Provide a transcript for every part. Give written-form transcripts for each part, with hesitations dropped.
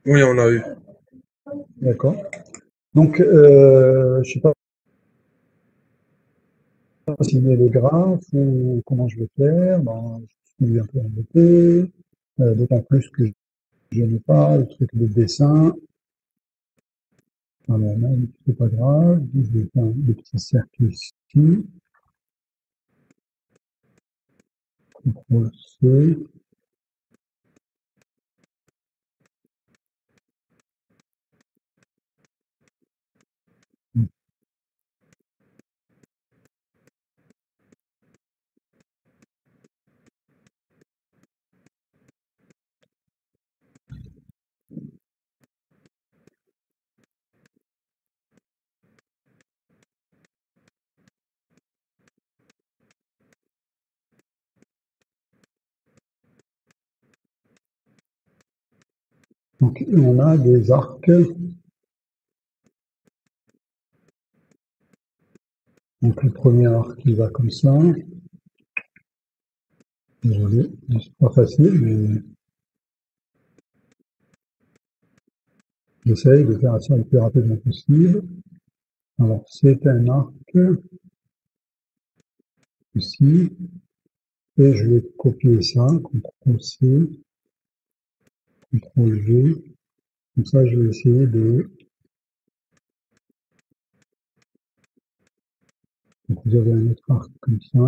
Oui, on a eu. D'accord. Donc, je sais pas signer le graphe ou comment je vais faire. Ben, je suis un peu embêté, d'autant plus que je n'ai pas le truc de dessin. Alors, même, c'est pas grave. Je vais faire des petits cercles ici. CTRL C. Donc, on a des arcs. Donc, le premier arc, il va comme ça. Désolé, c'est pas facile, mais j'essaye de faire ça le plus rapidement possible. Alors, c'est un arc ici, et je vais copier ça, CTRL-C, CTRL-V. Comme ça, je vais essayer de... Donc, vous avez un autre arc comme ça,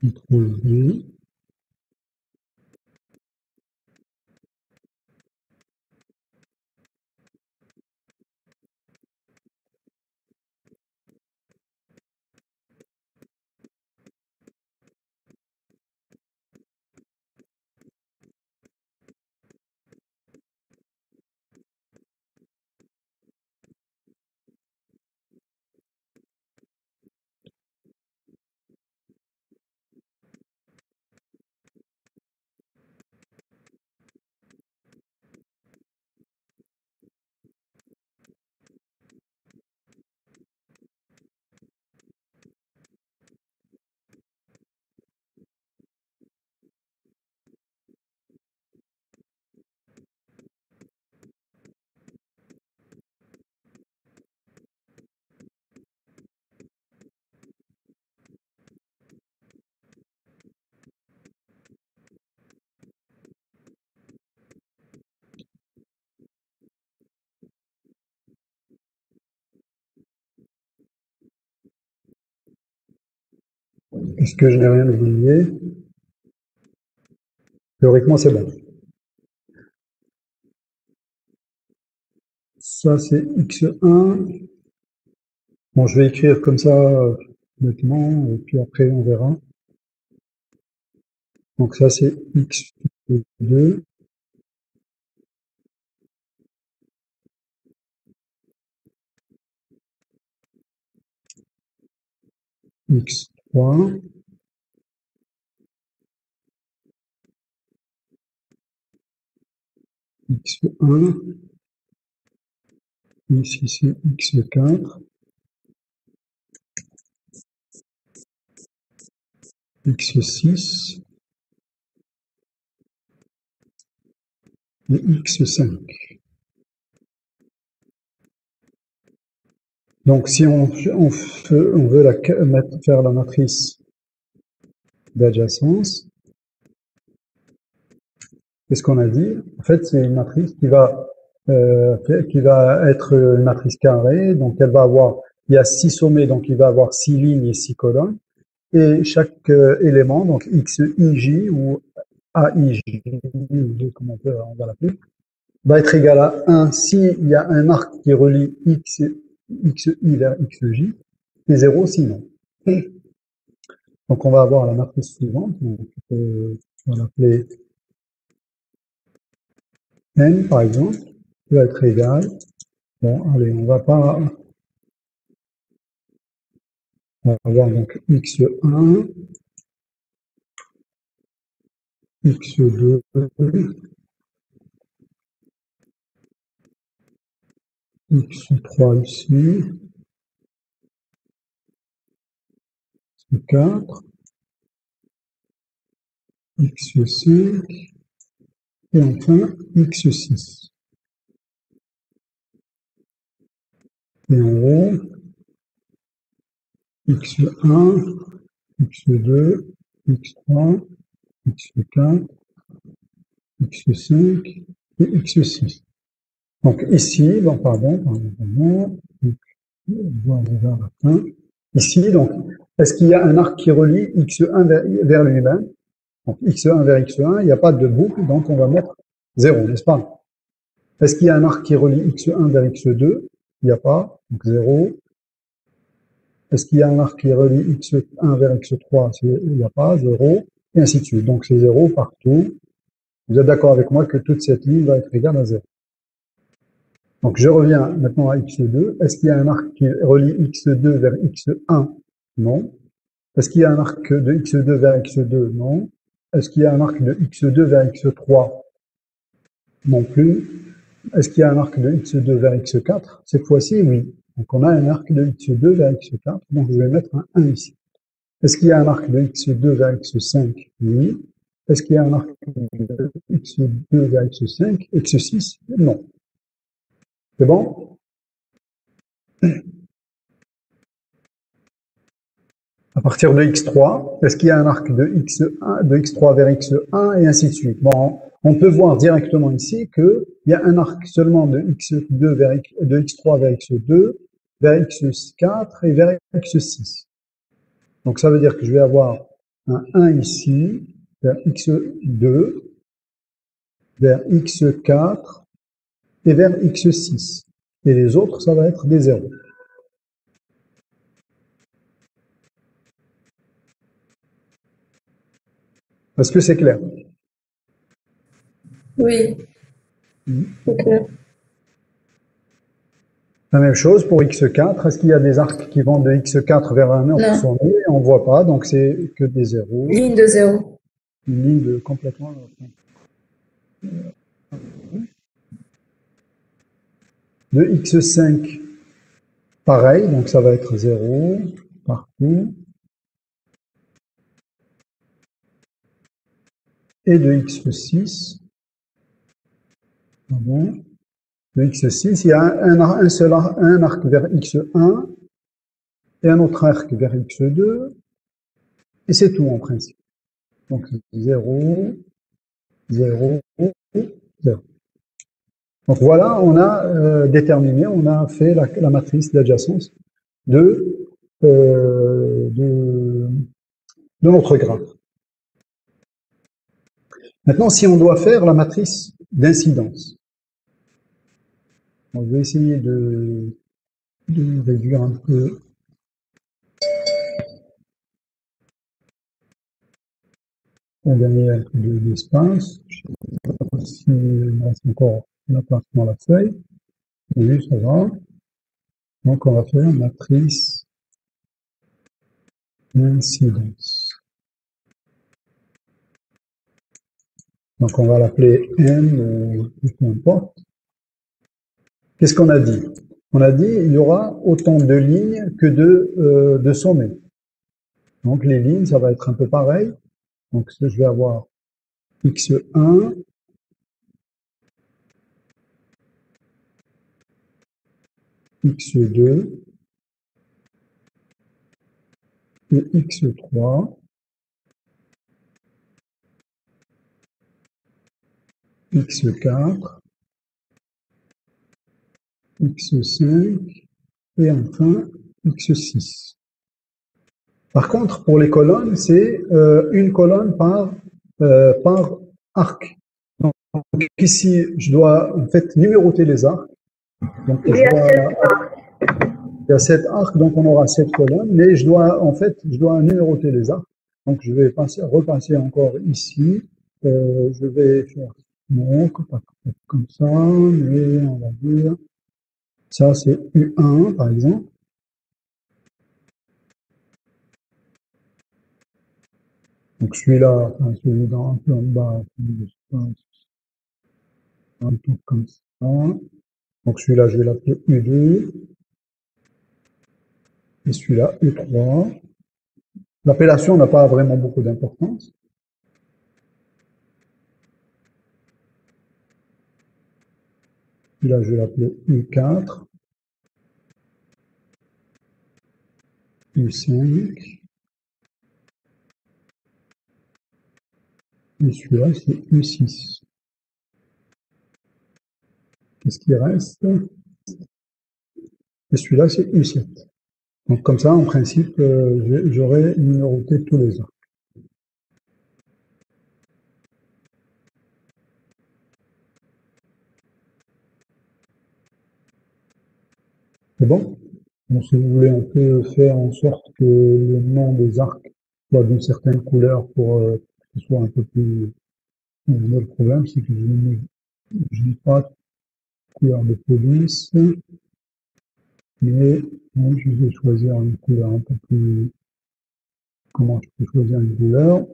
CTRL-V. Est-ce que je n'ai rien oublié? Théoriquement, c'est bon. Ça, c'est X1. Bon, je vais écrire comme ça, nettement, et puis après, on verra. Donc ça, c'est X2, X3, X1, ici c'est X4, X6 et X5. Donc si on veut faire la matrice d'adjacence, qu'est-ce qu'on a dit? En fait, c'est une matrice qui va être une matrice carrée, donc elle va avoir, il y a 6 sommets, donc il va avoir 6 lignes et 6 colonnes, et chaque élément, donc XIJ ou AIJ, comment on va l'appeler, va être égal à 1 s'il y a un arc qui relie XI vers XJ, et 0 sinon. Donc on va avoir la matrice suivante, donc, on va l'appeler N par exemple, qui va être égal. Bon, allez, on va avoir donc X1, X2, X3 ici, X4, X5, et enfin x6. Et en haut, x1, x2, x3, x4, x5 et x6. Donc ici, donc pardon, donc, on va arriver à la fin. Ici, donc, est-ce qu'il y a un arc qui relie x1 vers lui-même? Donc x1 vers x1, il n'y a pas de boucle, donc on va mettre 0, n'est-ce pas? Est-ce qu'il y a un arc qui relie x1 vers x2? Il n'y a pas, donc 0. Est-ce qu'il y a un arc qui relie x1 vers x3? Il n'y a pas, 0, et ainsi de suite. Donc c'est 0 partout. Vous êtes d'accord avec moi que toute cette ligne va être égale à 0. Donc je reviens maintenant à x2. Est-ce qu'il y a un arc qui relie x2 vers x1? Non. Est-ce qu'il y a un arc de x2 vers x2? Non. Est-ce qu'il y a un arc de x2 vers x3? Non plus. Est-ce qu'il y a un arc de x2 vers x4? Cette fois-ci, oui. Donc on a un arc de x2 vers x4, donc je vais mettre un 1 ici. Est-ce qu'il y a un arc de x2 vers x5? Oui. Est-ce qu'il y a un arc de x2 vers x5, x6? Non. C'est bon? À partir de x3, est-ce qu'il y a un arc de x1, de x3 vers x1 et ainsi de suite? Bon, on peut voir directement ici qu'il y a un arc seulement de x2 vers de x3 vers x2, vers x4 et vers x6. Donc ça veut dire que je vais avoir un 1 ici, vers x2, vers x4 et vers x6. Et les autres, ça va être des zéros. Est-ce que c'est clair? Oui. C'est clair. La même chose pour x4. Est-ce qu'il y a des arcs qui vont de x4 vers un autre sommet? On ne voit pas, donc c'est que des zéros. Ligne de 0. Une ligne de complètement. De x5, pareil, donc ça va être 0 partout. Et de x6, pardon, de x6, il y a un seul arc, un arc vers x1 et un autre arc vers x2, et c'est tout en principe. Donc 0, 0, 0. Donc voilà, on a déterminé, on a fait la matrice d'adjacence de notre graphe. Maintenant, si on doit faire la matrice d'incidence, on va essayer de réduire un peu pour gagner un peu d'espace. Je ne sais pas s'il me reste encore la place dans la feuille. Oui, ça va. Donc, on va faire matrice d'incidence. Donc, on va l'appeler M, peu importe. Qu'est-ce qu'on a dit? On a dit il y aura autant de lignes que de sommets. Donc, les lignes, ça va être un peu pareil. Donc, je vais avoir x1, x2 et x3, x4, x5 et enfin x6. Par contre, pour les colonnes, c'est une colonne par arc. Donc ici, je dois en fait numéroter les arcs. Donc il y a 7 arcs, donc on aura 7 colonnes, mais je dois numéroter les arcs. Donc je vais repasser encore ici. Je vais faire comme ça, mais on va dire ça c'est U1 par exemple. Donc celui-là, celui un peu en bas, un peu comme ça. Donc celui-là, je vais l'appeler U2. Et celui-là, U3. L'appellation n'a pas vraiment beaucoup d'importance. Celui-là, je vais l'appeler U4, U5, et celui-là, c'est U6. Qu'est-ce qui reste? Et celui-là, c'est U7. Donc comme ça, en principe, j'aurai numéroté tous les arcs. C'est bon? Donc, si vous voulez, on peut faire en sorte que le nom des arcs soit d'une certaine couleur pour que ce soit un peu plus... Le problème, c'est que je n'ai pas de couleur de police, mais bon, je vais choisir une couleur un peu plus... Comment je peux choisir une couleur?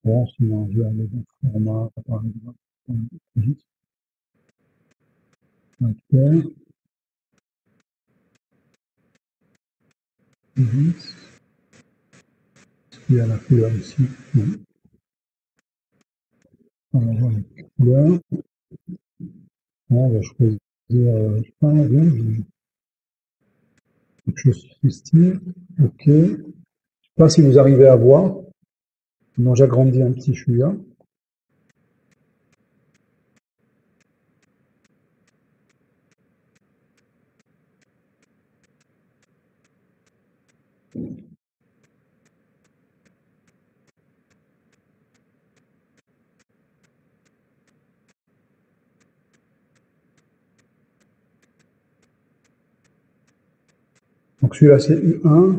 Bon, sinon, je vais aller dans le format, par exemple, ok, il y a la couleur ici. Non. On va voir les couleurs. On va choisir, je sais pas, rouge, quelque chose de ce style. Ok. Je sais pas si vous arrivez à voir. Non, j'agrandis un petit celui-là. Donc celui-là c'est U1.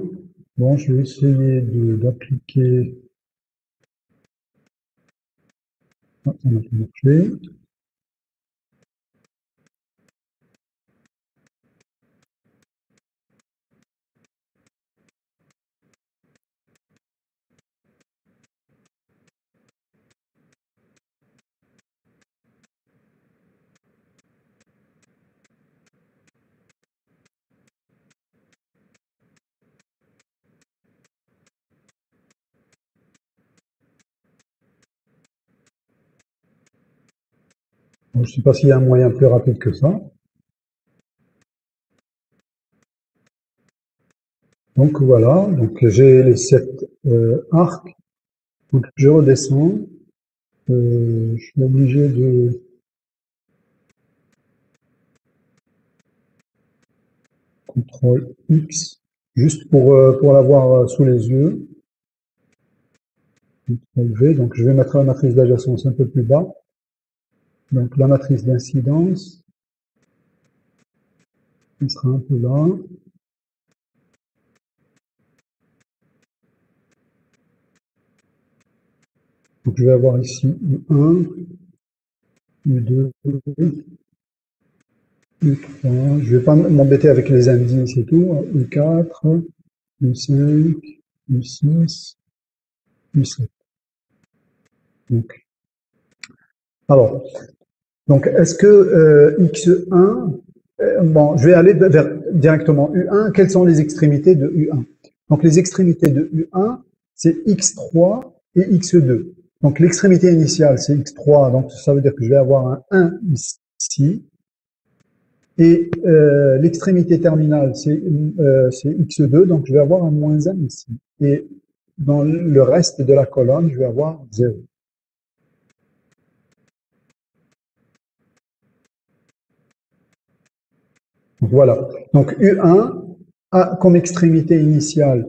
Bon, je vais essayer d'appliquer. Ah, ça n'a pas marché. Bon, je ne sais pas s'il y a un moyen plus rapide que ça. Donc voilà, donc j'ai les 7 arcs. Donc je redescends. Je suis obligé de CTRL X, juste pour l'avoir sous les yeux. CTRL V, donc je vais mettre la matrice d'adjacence un peu plus bas. Donc la matrice d'incidence, elle sera un peu là. Donc je vais avoir ici U1, U2, U3. Je vais pas m'embêter avec les indices et tout. U4, U5, U6, U7. Donc, alors, donc est-ce que X1, bon, je vais aller vers directement U1. Quelles sont les extrémités de U1? Donc les extrémités de U1, c'est X3 et X2. Donc l'extrémité initiale, c'est X3, donc ça veut dire que je vais avoir un 1 ici. Et l'extrémité terminale, c'est X2, donc je vais avoir un moins 1 ici. Et dans le reste de la colonne, je vais avoir 0. Donc, voilà. Donc U1 a comme extrémité initiale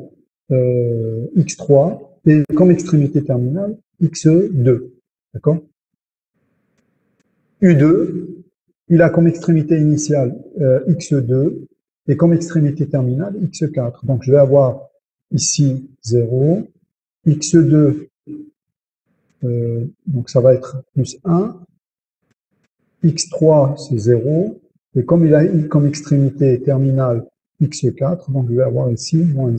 X3 et comme extrémité terminale X2. D'accord? U2, il a comme extrémité initiale X2 et comme extrémité terminale X4. Donc je vais avoir ici 0, X2, donc ça va être plus 1, X3 c'est 0, et comme il a comme extrémité terminale X4, donc je vais avoir ici moins 1.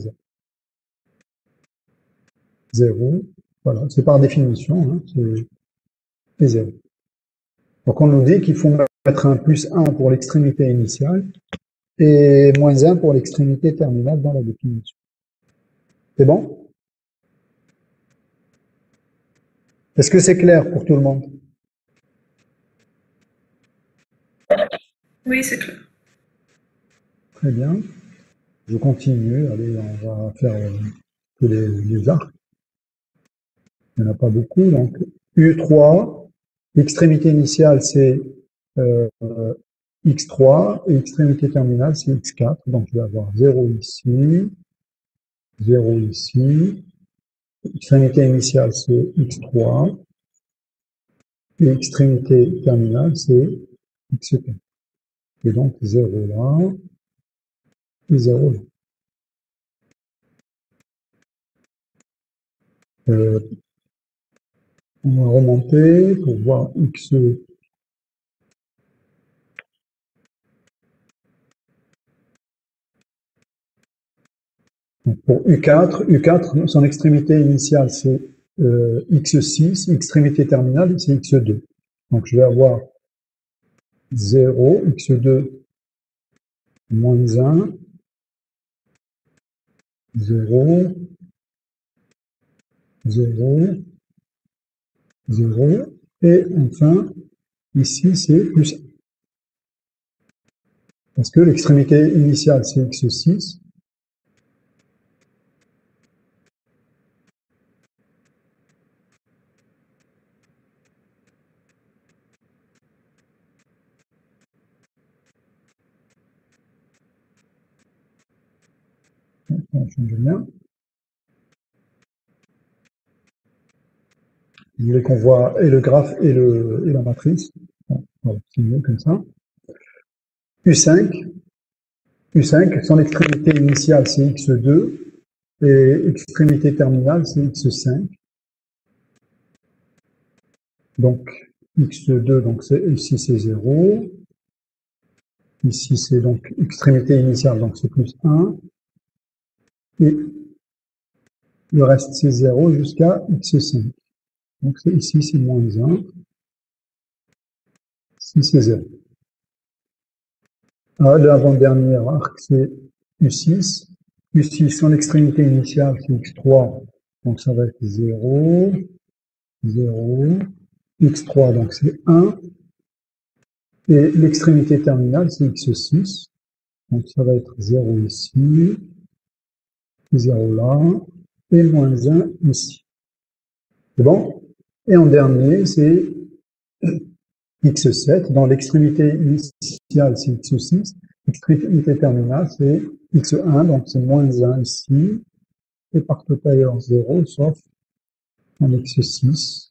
0, voilà, c'est par définition, hein, c'est 0. Donc on nous dit qu'il faut mettre un plus 1 pour l'extrémité initiale et moins 1 pour l'extrémité terminale dans la définition. C'est bon? Est-ce que c'est clair pour tout le monde? Oui, c'est clair. Très bien. Je continue. Allez, on va faire tous les arcs. Il n'y en a pas beaucoup. Donc, U3, l'extrémité initiale, c'est euh, X3 et l'extrémité terminale, c'est X4. Donc, je vais avoir 0 ici, 0 ici. L'extrémité initiale, c'est X3 et l'extrémité terminale, c'est X4. Et donc, 0 là et 0 là. Euh, on va remonter pour voir X. Donc pour U4, son extrémité initiale c'est X6, extrémité terminale c'est X2. Donc je vais avoir 0, X2 moins 1, 0, 0, 0, et enfin ici c'est plus 1. Parce que l'extrémité initiale c'est X6, on change bien. Je voulais qu'on voit et le graphe et la matrice. Bon, voilà, c'est mieux comme ça. U5, U5, son extrémité initiale c'est X2 et extrémité terminale c'est X5. Donc X2, donc ici c'est 0. Ici c'est donc extrémité initiale, donc c'est plus 1. Et le reste c'est 0 jusqu'à X5. Donc ici c'est moins 1. Ici c'est 0. L'avant-dernier arc c'est U6. U6, son extrémité initiale c'est X3. Donc ça va être 0, 0. X3, donc c'est 1. Et l'extrémité terminale, c'est X6. Donc ça va être 0 ici, 0 là, et moins 1 ici. C'est bon? Et en dernier, c'est X7. Dans l'extrémité initiale, c'est X6. L'extrémité terminale, c'est X1, donc c'est moins 1 ici. Et partout ailleurs 0, sauf en X6.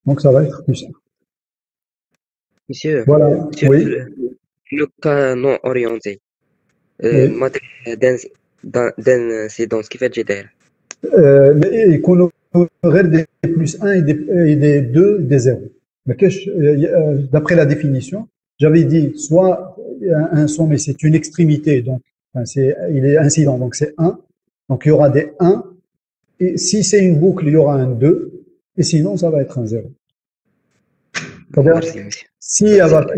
Donc ça va être plus 1. Monsieur, Voilà, oui, le cas non orienté, oui. مادري دان انسيدونس كيفاش تجي دايره؟ يكونوا غير des plus 1 et des 2, des 0. Mais d'après la définition, j'avais dit soit un son, mais c'est une extrémité, donc enfin, il est incident, donc c'est 1. Donc il y aura des 1. Et si c'est une boucle, il y aura un 2. Et sinon, ça va être un 0. C'est-à-dire, ميرسي مسيو. s'il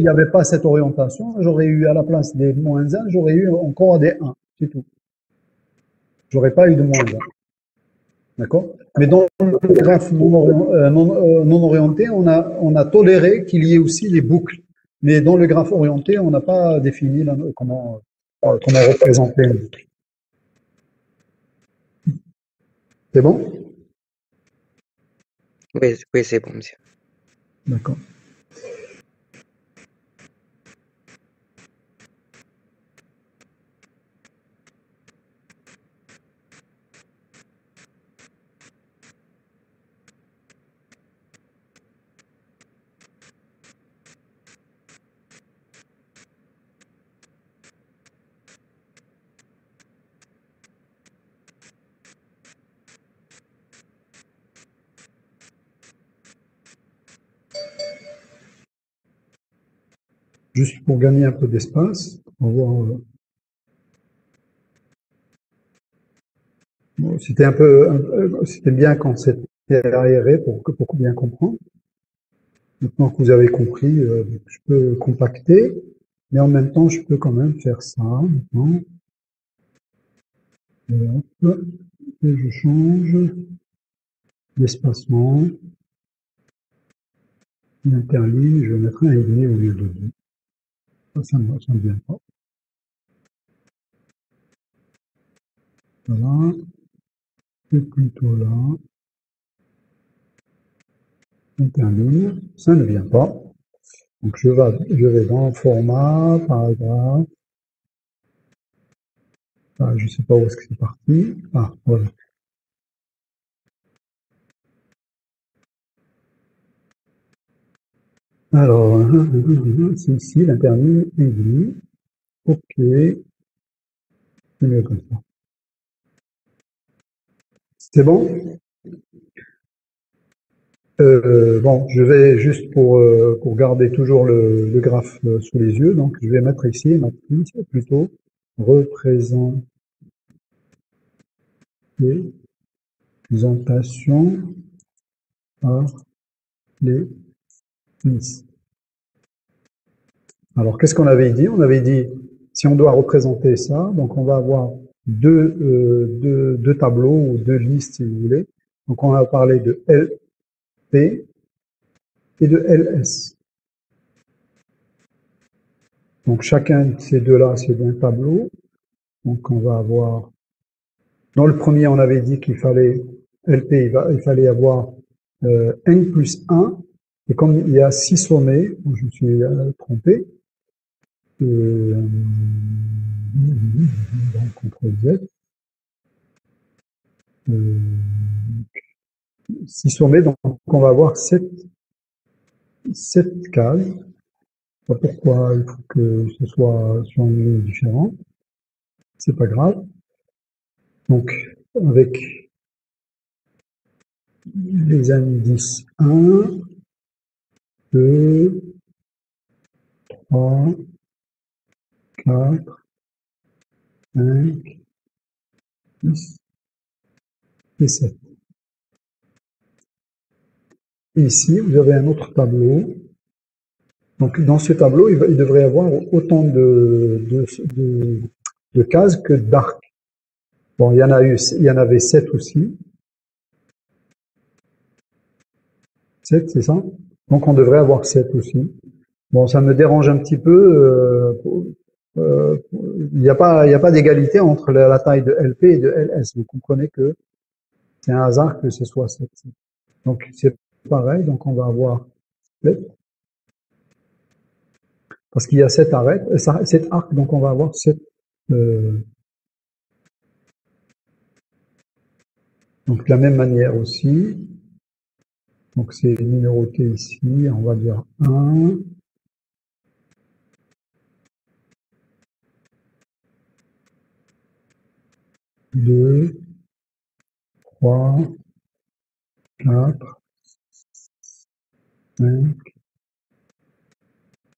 n'y avait pas cette orientation, j'aurais eu à la place des moins 1, j'aurais eu encore des 1. C'est tout. J'aurais pas eu de moins 1. D'accord? Mais dans le graphe non orienté, on a toléré qu'il y ait aussi les boucles. Mais dans le graphe orienté, on n'a pas défini comment représenter une boucle. C'est bon? Oui, c'est bon, monsieur. D'accord. Juste pour gagner un peu d'espace, on va voir. Bon, c'était bien quand c'était aéré pour bien comprendre. Maintenant que vous avez compris, je peux compacter, mais en même temps, je peux quand même faire ça maintenant. Et hop, et je change. l'espacement, l'interligne, je vais mettre 1,5 au lieu de 2. Ça me vient pas. Voilà. Et plutôt là. Interligne, ça ne vient pas. Donc je vais dans format, paragraphe. Ah, je sais pas où est-ce que c'est parti. Ah, voilà. Alors, c'est ici, l'interligne est venu. Ok. C'est mieux comme ça. C'est bon? Bon, je vais juste pour garder toujours le graphe sous les yeux, donc je vais mettre ici matrice, plutôt représentation par les listes. Alors, qu'est-ce qu'on avait dit? On avait dit, si on doit représenter ça, donc on va avoir deux tableaux ou deux listes, si vous voulez. Donc, on va parler de LP et de LS. Donc, chacun de ces deux-là, c'est un tableau. Donc, on va avoir... Dans le premier, on avait dit qu'il fallait... LP, il fallait avoir N plus 1. Et comme il y a 6 sommets, je me suis trompé, donc CTRL Z, 6 sommets, donc on va avoir 7 cases. Pourquoi il faut que ce soit sur un niveau différent? C'est pas grave. Donc, avec les indices 1, 2, 3, 4, 5, 6 et 7. Et ici, vous avez un autre tableau. Donc, dans ce tableau, il devrait y avoir autant de cases que d'arcs. Bon, il y en avait 7 aussi. 7, c'est ça? Donc, on devrait avoir 7 aussi. Bon, ça me dérange un petit peu. Il n'y a pas d'égalité entre la taille de LP et de LS. Vous comprenez que c'est un hasard que ce soit 7. Donc, c'est pareil. Donc, on va avoir 7. Parce qu'il y a 7 arcs, donc on va avoir 7. Donc, de la même manière aussi. Donc, c'est numéroté ici. On va dire 1. 2, 3, 4, 5,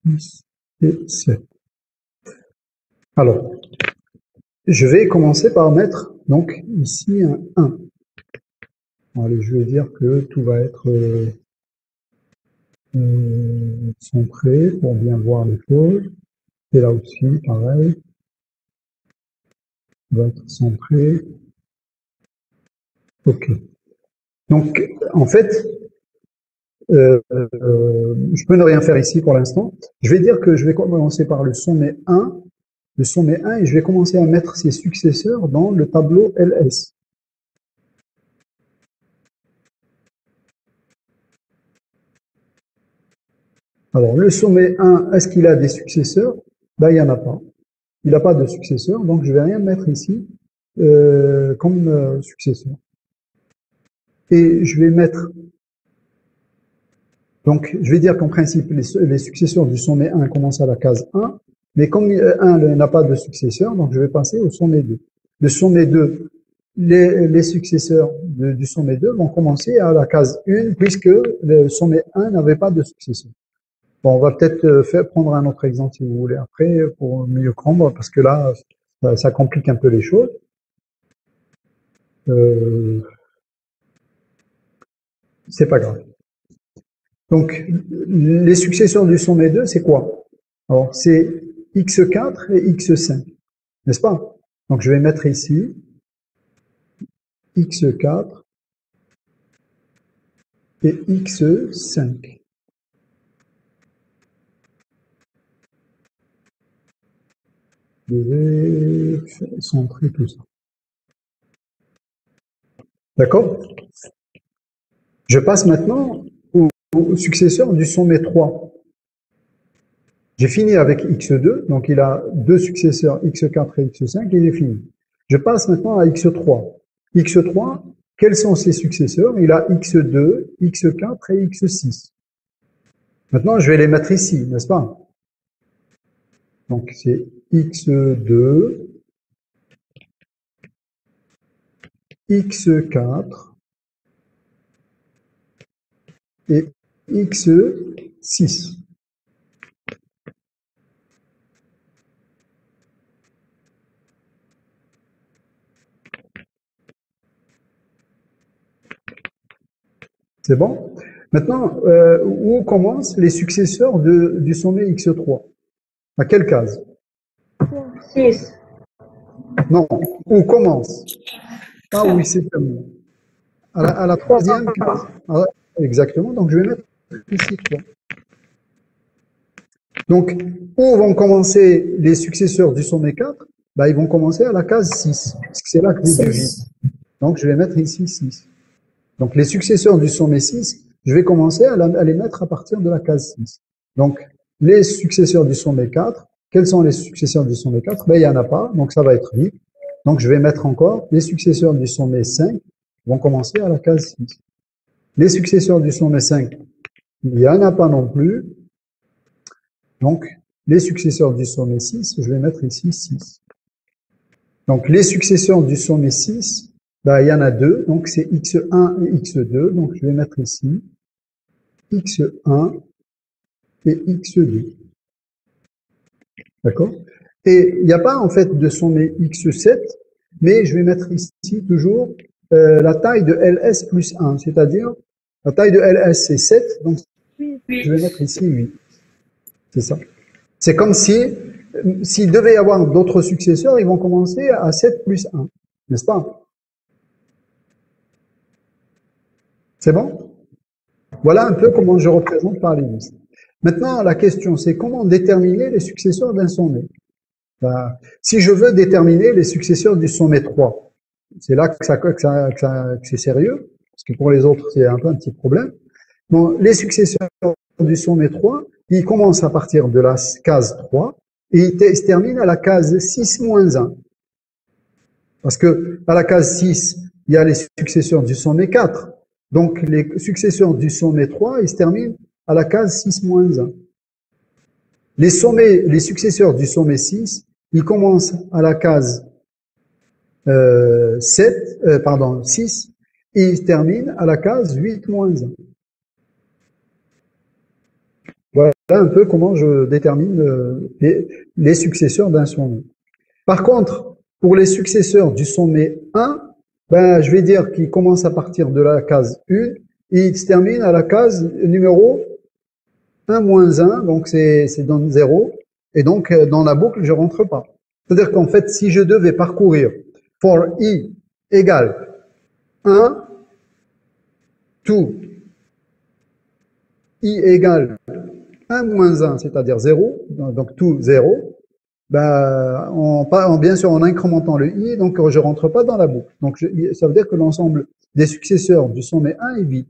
6 et 7. Alors, je vais commencer par mettre donc ici un 1. Allez, je vais dire que tout va être centré pour bien voir les choses. Et là aussi, pareil. Il va être centré. Ok. Donc, en fait, je peux ne rien faire ici pour l'instant. Je vais dire que je vais commencer par le sommet 1. Le sommet 1 et je vais commencer à mettre ses successeurs dans le tableau LS. Alors, le sommet 1, est-ce qu'il a des successeurs? Ben, il n'y en a pas. Il n'a pas de successeur, donc je ne vais rien mettre ici comme successeur. Et je vais mettre... Donc, je vais dire qu'en principe, les successeurs du sommet 1 commencent à la case 1, mais comme 1 n'a pas de successeur, donc je vais passer au sommet 2. Le sommet 2, les successeurs du sommet 2 vont commencer à la case 1, puisque le sommet 1 n'avait pas de successeur. Bon, on va peut-être prendre un autre exemple, si vous voulez, après, pour mieux comprendre, parce que là, ça complique un peu les choses. C'est pas grave. Donc, les successeurs du sommet 2, c'est quoi? Alors, c'est x4 et x5, n'est-ce pas? Donc, je vais mettre ici x4 et x5. Je vais centrer tout ça. D'accord? Je passe maintenant au successeur du sommet 3. J'ai fini avec x2, donc il a deux successeurs, x4 et x5, et il est fini. Je passe maintenant à x3. x3, quels sont ses successeurs? Il a x2, x4 et x6. Maintenant, je vais les mettre ici, n'est-ce pas? Donc, c'est x2, x4 et x6. C'est bon? Maintenant, où commencent les successeurs du sommet x3? À quelle case? 6. Non, où commence? Ah oui, c'est terminé. À la troisième case. Ah, exactement, donc je vais mettre ici 3. Donc, où vont commencer les successeurs du sommet 4? Bah, ils vont commencer à la case 6, parce que c'est là que j'ai du vide. Donc, je vais mettre ici 6. Donc, les successeurs du sommet 6, je vais commencer à les mettre à partir de la case 6. Donc, les successeurs du sommet 4, quels sont les successeurs du sommet 4? Ben, il n'y en a pas, donc ça va être vide. Donc, je vais mettre encore les successeurs du sommet 5 vont commencer à la case 6. Les successeurs du sommet 5, il n'y en a pas non plus. Donc, les successeurs du sommet 6, je vais mettre ici 6. Donc, les successeurs du sommet 6, ben, il y en a deux, donc c'est x1 et x2, donc je vais mettre ici x1 et x2. D'accord? Et il n'y a pas en fait de sommet x7, mais je vais mettre ici toujours la taille de ls plus 1, c'est-à-dire la taille de ls c'est 7, donc je vais mettre ici 8. C'est ça. C'est comme si, s'il devait y avoir d'autres successeurs, ils vont commencer à 7 plus 1, n'est-ce pas? C'est bon? Voilà un peu comment je représente par les listes. Maintenant, la question, c'est comment déterminer les successeurs d'un sommet? Ben, si je veux déterminer les successeurs du sommet 3, c'est là que c'est sérieux, parce que pour les autres, c'est un peu un petit problème. Bon, les successeurs du sommet 3, ils commencent à partir de la case 3 et ils se terminent à la case 6 moins 1. Parce que à la case 6, il y a les successeurs du sommet 4. Donc, les successeurs du sommet 3, ils se terminent à la case 6 moins 1. Les successeurs du sommet 6, ils commencent à la case 6 et ils se terminent à la case 8 moins 1. Voilà un peu comment je détermine les successeurs d'un sommet. Par contre, pour les successeurs du sommet 1, ben, je vais dire qu'ils commencent à partir de la case 1 et ils se terminent à la case numéro 1 moins 1, donc c'est dans 0. Et donc, dans la boucle, je rentre pas. C'est-à-dire qu'en fait, si je devais parcourir for i égale 1, to i égale 1 moins 1, c'est-à-dire 0, donc tout 0, ben, bien sûr en incrémentant le i, donc je rentre pas dans la boucle. Donc ça veut dire que l'ensemble des successeurs du sommet 1 est vide.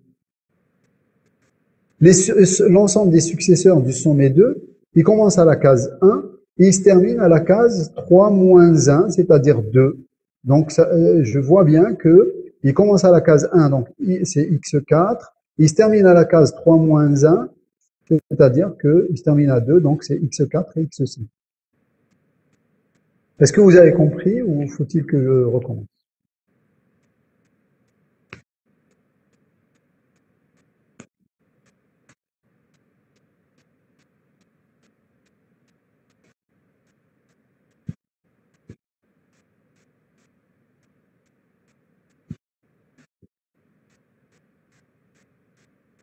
L'ensemble des successeurs du sommet 2, ils commencent à la case 1 et ils se terminent à la case 3 moins 1, c'est-à-dire 2. Donc ça, je vois bien que ils commencent à la case 1, donc c'est x4, ils se terminent à la case 3 moins 1, c'est-à-dire qu'ils se terminent à 2, donc c'est x4 et x5. Est-ce que vous avez compris ou faut-il que je recommence?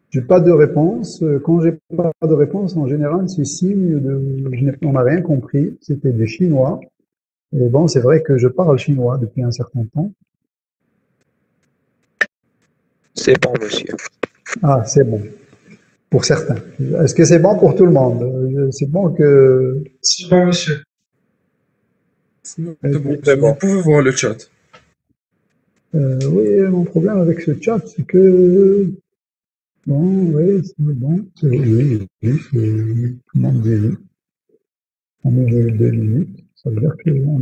J'ai pas de réponse. Quand j'ai pas de réponse, en général, c'est signe on n'a rien compris. C'était des Chinois. Et bon, c'est vrai que je parle chinois depuis un certain temps. C'est bon, monsieur. Ah, c'est bon. Pour certains. Est-ce que c'est bon pour tout le monde? C'est bon que... C'est bon, monsieur. Sinon, c'est bon, C'est monsieur. Vous bon. pouvez voir le chat. Oui, mon problème avec ce chat, c'est que... Bon, oui, c'est bon. Oui, oui, tout le monde dit oui. On met 2 minutes. Ça veut dire on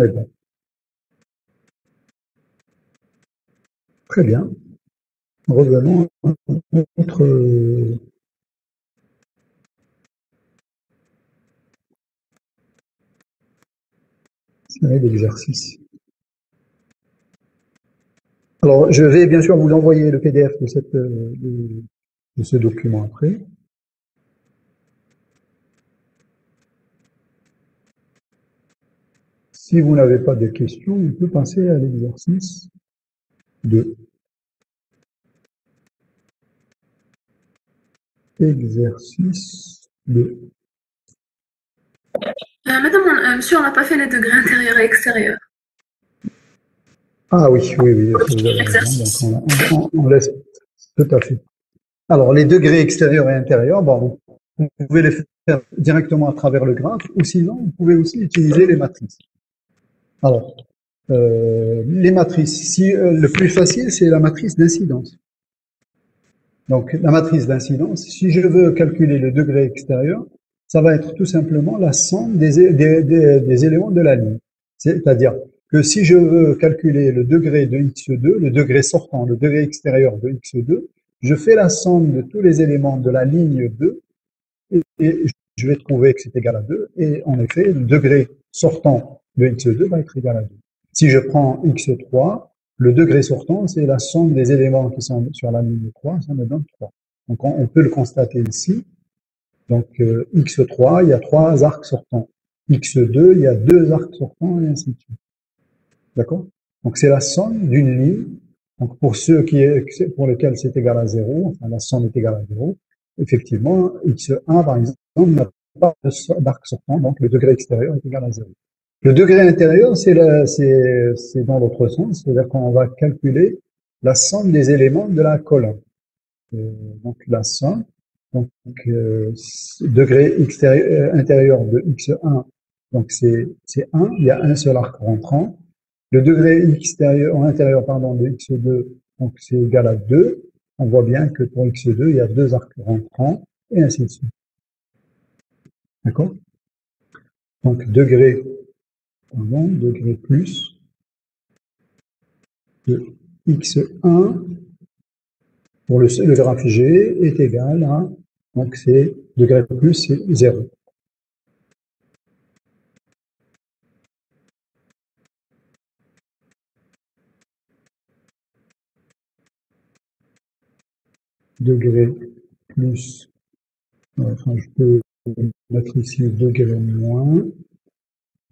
est bon. Très bien. Revenons à notre série d'exercices. Alors, je vais bien sûr vous envoyer le PDF de ce document après. Si vous n'avez pas de questions, on peut passer à l'exercice 2. Exercice 2. Madame, monsieur, on n'a pas fait les degrés intérieur et extérieur. Ah oui, oui, oui, vous avez raison. Donc on laisse tout à fait. Alors, les degrés extérieurs et intérieurs, bon, vous pouvez les faire directement à travers le graphe, ou sinon, vous pouvez aussi utiliser les matrices. Alors, les matrices, le plus facile, c'est la matrice d'incidence. Donc, la matrice d'incidence, si je veux calculer le degré extérieur, ça va être tout simplement la somme des éléments de la ligne. C'est-à-dire que si je veux calculer le degré de x2, le degré sortant, le degré extérieur de x2, je fais la somme de tous les éléments de la ligne 2 et je vais trouver que c'est égal à 2. Et en effet, le degré sortant de x2 va être égal à 2. Si je prends x3, le degré sortant, c'est la somme des éléments qui sont sur la ligne 3, ça me donne 3. Donc on peut le constater ici. Donc x3, il y a 3 arcs sortants. x2, il y a 2 arcs sortants, et ainsi de suite. D'accord? Donc c'est la somme d'une ligne. Donc pour ceux pour lesquels c'est égal à 0, enfin la somme est égale à 0, effectivement, x1 par exemple n'a pas d'arc sortant, donc le degré extérieur est égal à 0. Le degré intérieur, c'est dans l'autre sens, c'est-à-dire qu'on va calculer la somme des éléments de la colonne. Donc la somme, donc degré intérieur de x1, donc c'est 1, il y a un seul arc rentrant. Le degré intérieur pardon, de x2, donc c'est égal à 2. On voit bien que pour x2, il y a 2 arcs rentrants, et ainsi de suite. D'accord? Donc degré plus de x1 pour le graphe G est égal à, donc c'est degré plus, c'est 0. Degré plus, enfin je peux mettre ici degré moins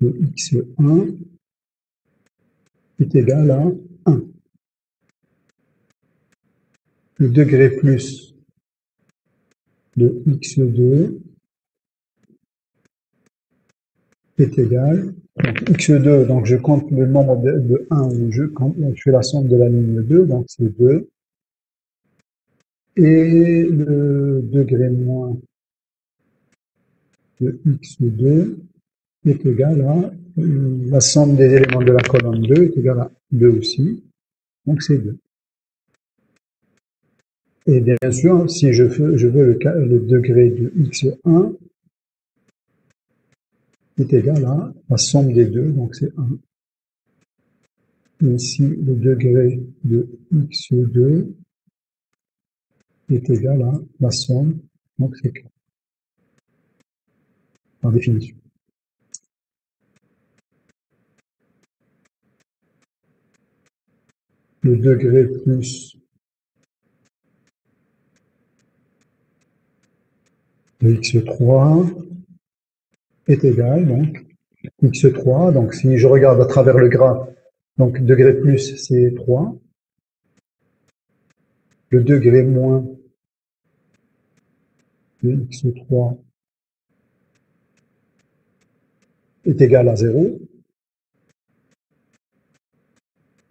de x1 est égal à 1. Le degré plus de x2 est égal, donc x2, donc je compte le nombre de 1 où je fais la somme de la ligne 2, donc c'est 2, et le degré moins de x2 est égal à la somme des éléments de la colonne 2 est égal à 2 aussi, donc c'est 2. Et bien sûr, si je veux le degré de x1 est égal à la somme des deux, donc c'est 1. Et ici, le degré de x2 est égal à la somme, donc c'est 4. Par définition. Le degré plus de x3 est égal, donc, x3, donc si je regarde à travers le graphe, donc degré plus c'est 3, le degré moins de x3 est égal à 0,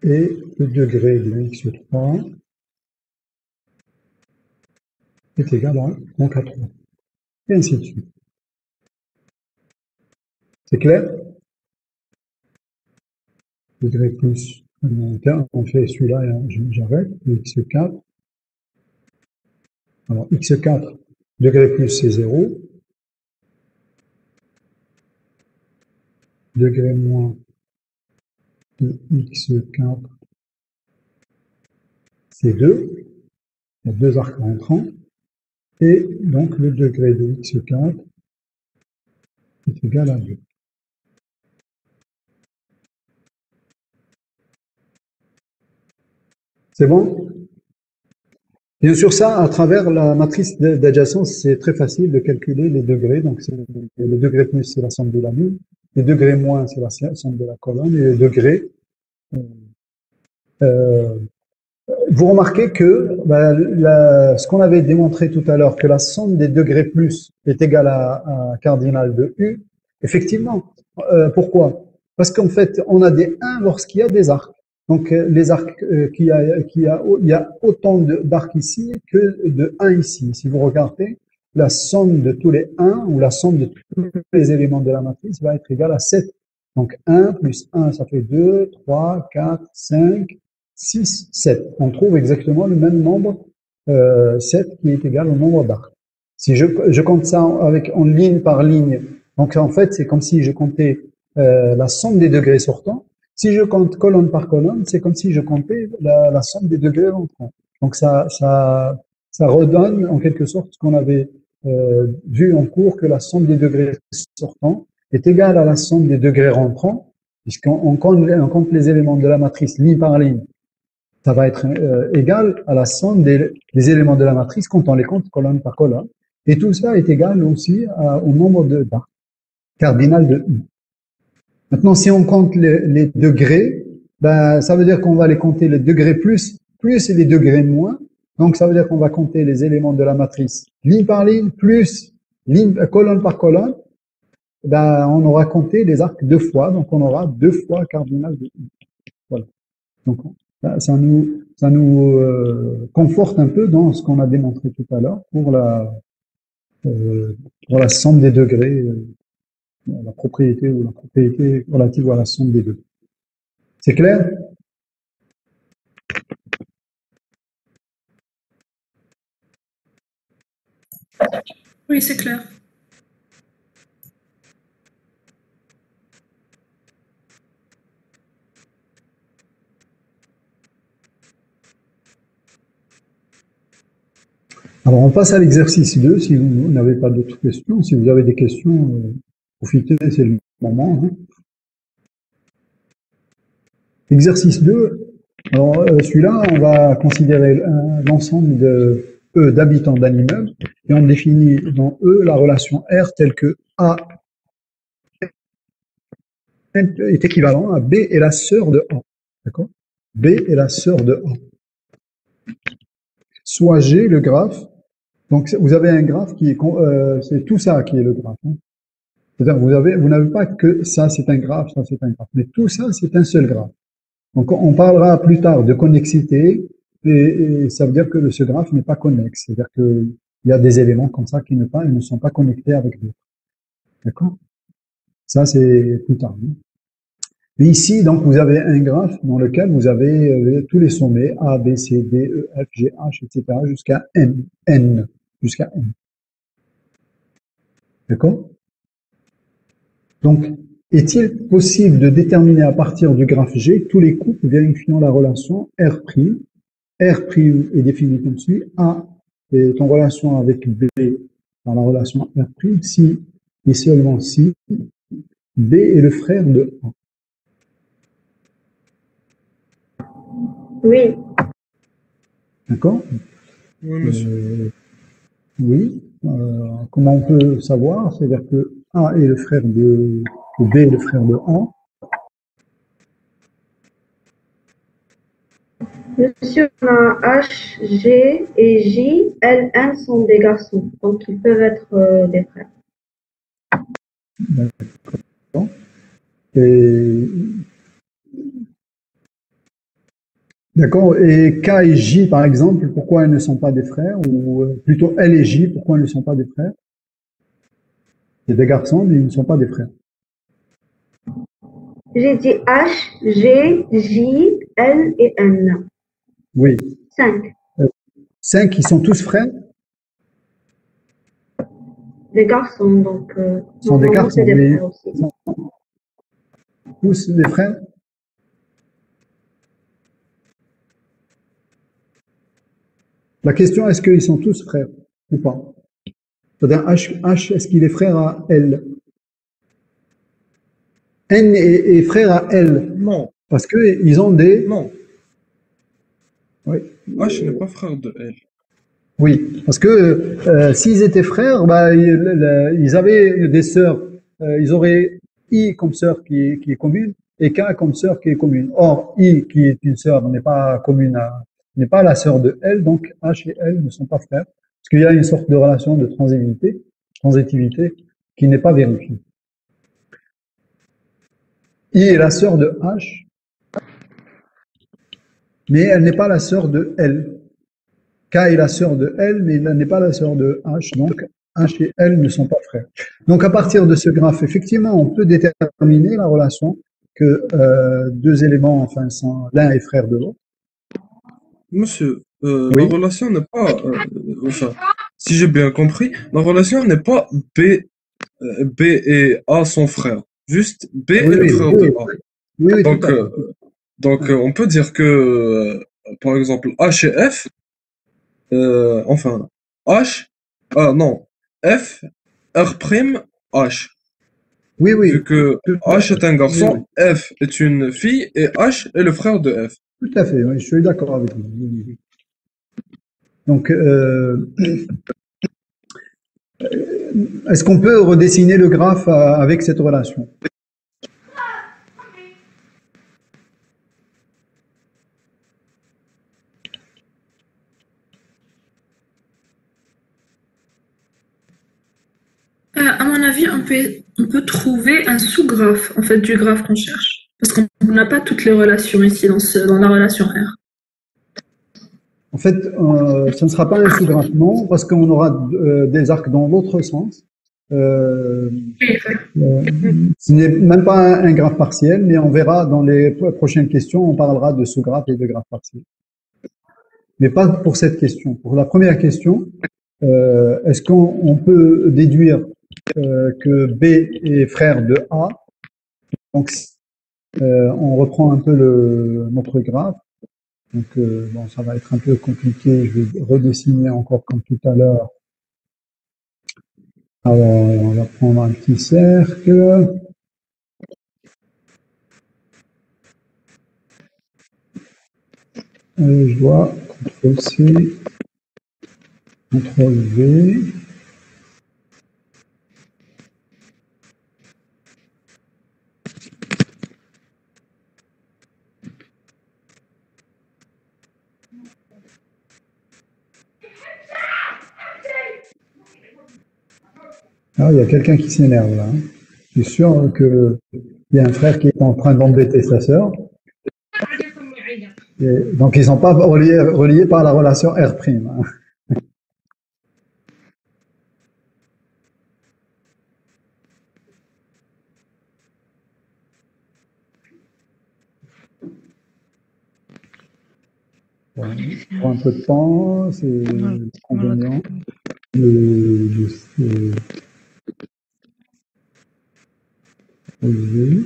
et le degré de x3 est égal à donc à 3. Et ainsi de suite. C'est clair? Degré plus, on fait celui-là et j'arrête, x4. Alors, x4, degré plus, c'est 0. Degré moins de x4, c'est 2. Il y a deux arcs rentrants. Et donc, le degré de x4 est égal à 2. C'est bon? Bien sûr, ça, à travers la matrice d'adjacence, c'est très facile de calculer les degrés. Donc, le degré plus, c'est la somme de la ligne. Les degrés moins, c'est la somme de la colonne. Et les degrés, vous remarquez que ce qu'on avait démontré tout à l'heure, que la somme des degrés plus est égale à cardinal de U, effectivement. Pourquoi? Parce qu'en fait, on a des 1 lorsqu'il y a des arcs. Donc, les arcs, il y a autant d'arcs ici que de 1 ici. Si vous regardez, la somme de tous les 1 ou la somme de tous les éléments de la matrice va être égale à 7. Donc, 1 plus 1, ça fait 2, 3, 4, 5, 6, 7. On trouve exactement le même nombre, 7, qui est égal au nombre d'arcs. Si je compte ça en ligne par ligne, donc en fait, c'est comme si je comptais la somme des degrés sortants. Si je compte colonne par colonne, c'est comme si je comptais la somme des degrés entrants. Donc ça redonne en quelque sorte ce qu'on avait vu en cours, que la somme des degrés sortants est égale à la somme des degrés rentrants, puisqu'on compte les éléments de la matrice ligne par ligne. Ça va être égal à la somme des éléments de la matrice quand on les compte colonne par colonne. Et tout ça est égal aussi au nombre d'arcs cardinal de I. Maintenant, si on compte les degrés, ben, ça veut dire qu'on va les compter les degrés plus et les degrés moins. Donc, ça veut dire qu'on va compter les éléments de la matrice ligne par ligne, plus colonne par colonne. Ben, on aura compté les arcs 2 fois, donc on aura 2 fois cardinal de I. Voilà. Donc, ça nous conforte un peu dans ce qu'on a démontré tout à l'heure pour la somme des degrés, la propriété relative à la somme des deux. C'est clair? Oui, c'est clair. Alors, on passe à l'exercice 2, si vous n'avez pas d'autres questions. Si vous avez des questions, profitez, c'est le moment. Hein. Exercice 2, alors celui-là, on va considérer l'ensemble d'habitants d'un immeuble et on définit dans E la relation R telle que A est équivalent à B est la sœur de A. D'accord? B est la sœur de A. Soit G, le graphe. Donc, vous avez un graphe qui est, c'est tout ça qui est le graphe. Hein. C'est-à-dire, vous n'avez pas que ça, c'est un graphe, ça, c'est un graphe. Mais tout ça, c'est un seul graphe. Donc, on parlera plus tard de connexité et ça veut dire que ce graphe n'est pas connexe. C'est-à-dire qu'il y a des éléments comme ça qui ne sont pas connectés avec d'autres. D'accord? Ça, c'est plus tard. Hein. Mais ici, donc, vous avez un graphe dans lequel vous avez tous les sommets A, B, C, D, E, F, G, H, etc. jusqu'à N. Jusqu'à N. D'accord? Donc, est-il possible de déterminer à partir du graphe G tous les couples vérifiant la relation R'? R' est défini comme suit. A est en relation avec B dans la relation R', si et seulement si B est le frère de A. Oui. D'accord? Oui, monsieur. Oui. Comment on peut savoir? C'est-à-dire que A est le frère de B est le frère de A. Monsieur, on a H, G et J, L, N sont des garçons, donc ils peuvent être des frères. D'accord. Et D'accord. Et K et J, par exemple, pourquoi elles ne sont pas des frères? Ou plutôt L et J, pourquoi elles ne sont pas des frères? C'est des garçons, mais ils ne sont pas des frères. J'ai dit H, G, J, L et N. Oui. 5. 5, ils sont tous frères? Des garçons, donc Ce sont des normalement c'est garçons, des mais frères aussi. ils sont tous des frères? La question, est-ce qu'ils sont tous frères ou pas? C'est-à-dire H, est-ce qu'il est frère à L? N est frère à L, Non, parce que ils ont des... non. Oui, H n'est pas frère de L. oui, parce que s'ils étaient frères, bah, ils avaient des sœurs. Ils auraient I comme sœur qui est commune et K comme sœur qui est commune. Or, I qui est une sœur n'est pas commune n'est pas la sœur de L, donc H et L ne sont pas frères, parce qu'il y a une sorte de relation de transitivité qui n'est pas vérifiée. I est la sœur de H, mais elle n'est pas la sœur de L. K est la sœur de L, mais elle n'est pas la sœur de H, donc H et L ne sont pas frères. Donc à partir de ce graphe, effectivement, on peut déterminer la relation que deux éléments, enfin, sont l'un est frère de l'autre. Monsieur, la Oui, relation n'est pas, enfin, si j'ai bien compris, la relation n'est pas B et A sont frères. Juste B est oui, le oui, frère oui, de A. oui, oui, tout Donc, à fait. on peut dire que, par exemple, H et F, enfin, H, non, F, R prime, H. Oui, Vu oui, que tout à H fait. est un Oui, oui, garçon, F est une fille et H est le frère de F. tout à fait. Oui, je suis d'accord avec vous. Oui, oui, oui. Donc, est-ce qu'on peut redessiner le graphe avec cette relation? À mon avis, on peut trouver un sous-graphe en fait, du graphe qu'on cherche. Parce qu'on n'a pas toutes les relations ici dans la relation R. En fait, ce ne sera pas un sous-graphe, non, parce qu'on aura des arcs dans l'autre sens. Euh, Oui, Euh, ce n'est même pas un graphe partiel, mais on verra dans les prochaines questions, on parlera de sous-graphe et de graphe partiel. Mais pas pour cette question. Pour la première question, est-ce qu'on peut déduire que B est frère de A? Donc, on reprend un peu notre graphe. Donc, bon, ça va être un peu compliqué. Je vais redessiner encore comme tout à l'heure. Alors, on va prendre un petit cercle. Je dois CTRL-C, CTRL-V. Ah, il y a quelqu'un qui s'énerve là, hein. Je suis sûr qu'il y a un frère qui est en train d'embêter sa sœur. Et donc, ils ne sont pas reliés par la relation R', hein. Bon, il prend un peu de temps, c'est l'inconvénient de ce projet.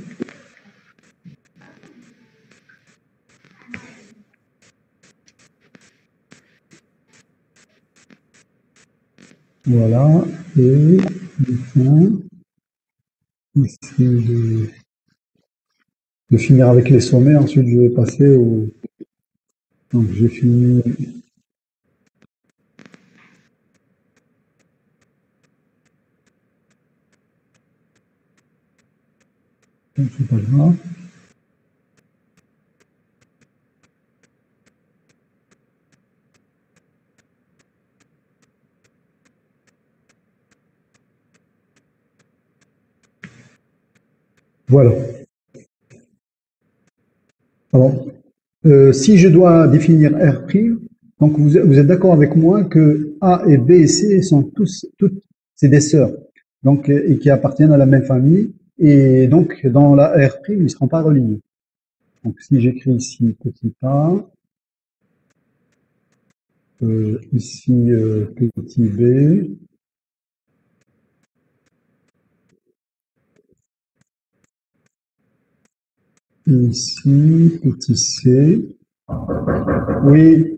Voilà, et enfin, essayer de finir avec les sommets. Ensuite, je vais passer au. Donc, j'ai fini. C'est pas grave. Voilà. Alors, Si je dois définir R', donc vous êtes d'accord avec moi que A et B et C sont toutes, c'est des sœurs, donc et qui appartiennent à la même famille, et donc dans la R', ils ne seront pas reliés. Donc si j'écris ici petit a, ici petit b, ici petit c, oui.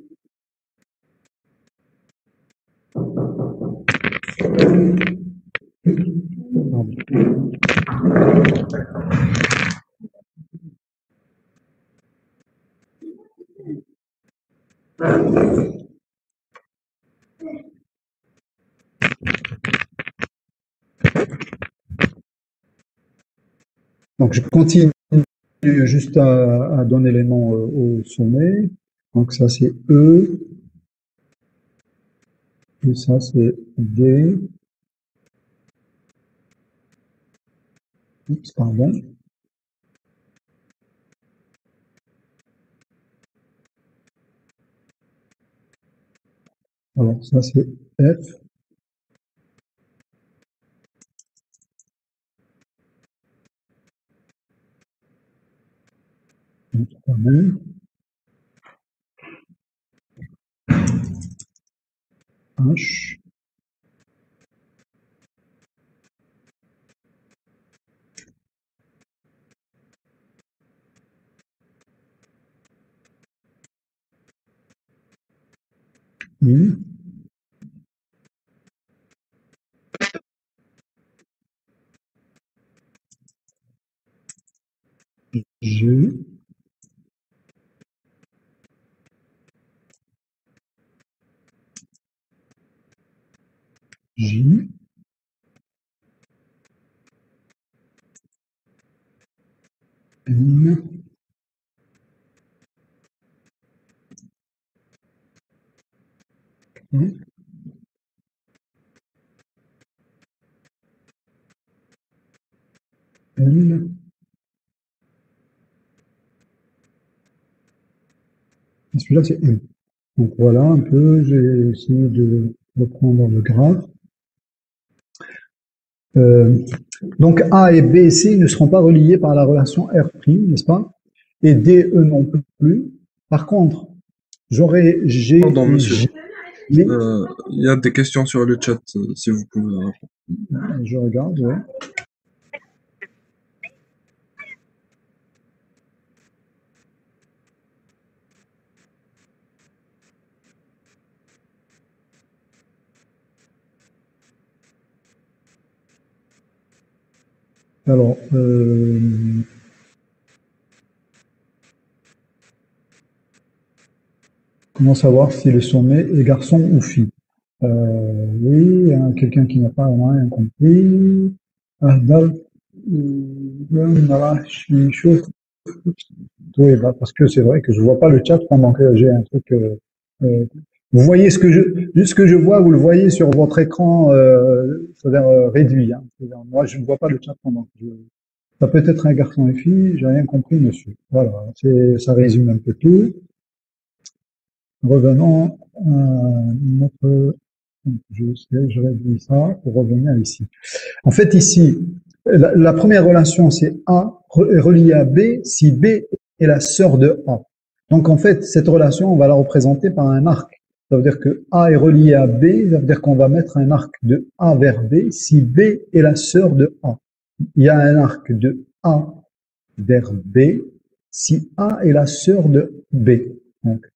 Donc je continue juste à donner les noms au sommet. Donc ça c'est E, et ça c'est D. Oups, pardon. Alors ça c'est F. H. I. G. J. N. P. L. Et celui-là c'est M. Donc voilà un peu, j'ai essayé de reprendre le graphe. Donc A et B et C ne seront pas reliés par la relation R', n'est-ce pas? Et D, E non plus. Par contre, j'aurai G Pardon, et monsieur. G. Il y a des questions sur le chat, si vous pouvez répondre. Je regarde, ouais. Alors, comment savoir si le sommet est garçon ou fille? Oui, il y a quelqu'un qui n'a pas rien compris. Oui, bah, parce que c'est vrai que je vois pas le chat pendant que j'ai un truc. Vous voyez ce que je vois, vous le voyez sur votre écran, c'est-à-dire réduit. Hein. C'est-à-dire, moi, je ne vois pas le chat pendant que je. Ça peut être un garçon et fille, j'ai rien compris, monsieur. Voilà, ça résume un peu tout. Revenons à notre. Je réduis ça pour revenir ici. En fait, ici, la première relation, c'est A est relié à B si B est la sœur de A. Donc, en fait, cette relation, on va la représenter par un arc. Ça veut dire que A est relié à B, ça veut dire qu'on va mettre un arc de A vers B si B est la sœur de A. Il y a un arc de A vers B si A est la sœur de B. Donc,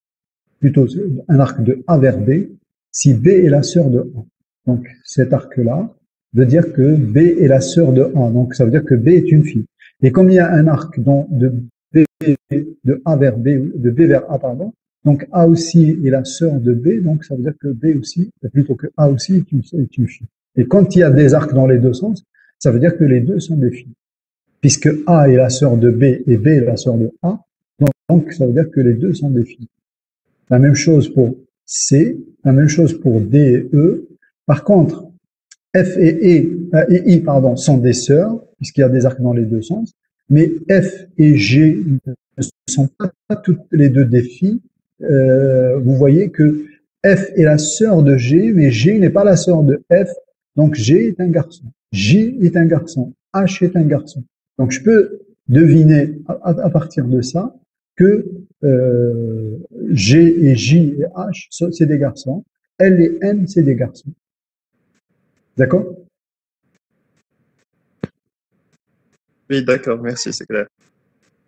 plutôt un arc de A vers B si B est la sœur de A. Donc, cet arc-là veut dire que B est la sœur de A. Donc, ça veut dire que B est une fille. Et comme il y a un arc de B, de A vers B, de B vers A, pardon, donc A aussi est la sœur de B, donc ça veut dire que B aussi, plutôt que A aussi est une fille. Et quand il y a des arcs dans les deux sens, ça veut dire que les deux sont des filles. Puisque A est la sœur de B et B est la sœur de A, donc ça veut dire que les deux sont des filles. La même chose pour C, la même chose pour D et E. Par contre, F et I pardon, sont des sœurs, puisqu'il y a des arcs dans les deux sens, mais F et G sont pas toutes les deux des filles. Vous voyez que F est la sœur de G, mais G n'est pas la sœur de F. Donc G est un garçon. J est un garçon. H est un garçon. Donc je peux deviner à partir de ça que G et J et H, c'est des garçons. L et M, c'est des garçons. D'accord? Oui, d'accord, merci, c'est clair.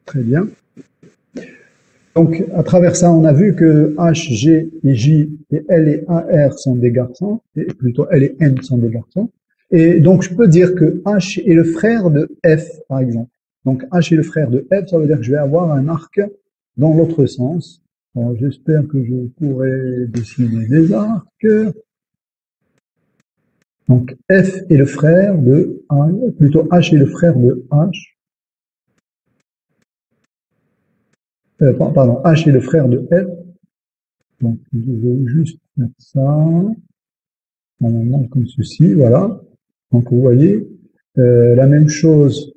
Très bien. Donc, à travers ça, on a vu que H, G et J et L et AR sont des garçons, et plutôt L et M sont des garçons. Et donc, je peux dire que H est le frère de F, par exemple. Donc, H est le frère de F, ça veut dire que je vais avoir un arc dans l'autre sens. Bon, j'espère que je pourrai dessiner des arcs. Donc, F est le frère de H, plutôt H est le frère de H. Pardon, H est le frère de F. Donc, je vais juste faire ça. Normalement, comme ceci, voilà. Donc, vous voyez, la même chose,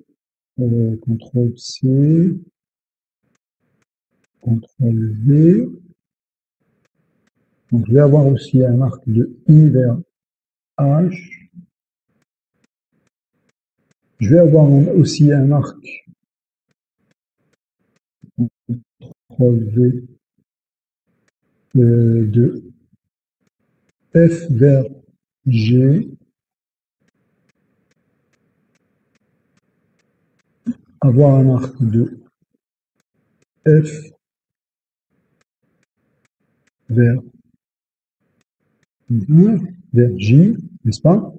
CTRL C, CTRL V. Donc, je vais avoir aussi un arc de I vers H. Je vais avoir aussi un arc CTRL V de F vers G. Avoir un arc de F vers J, n'est-ce pas?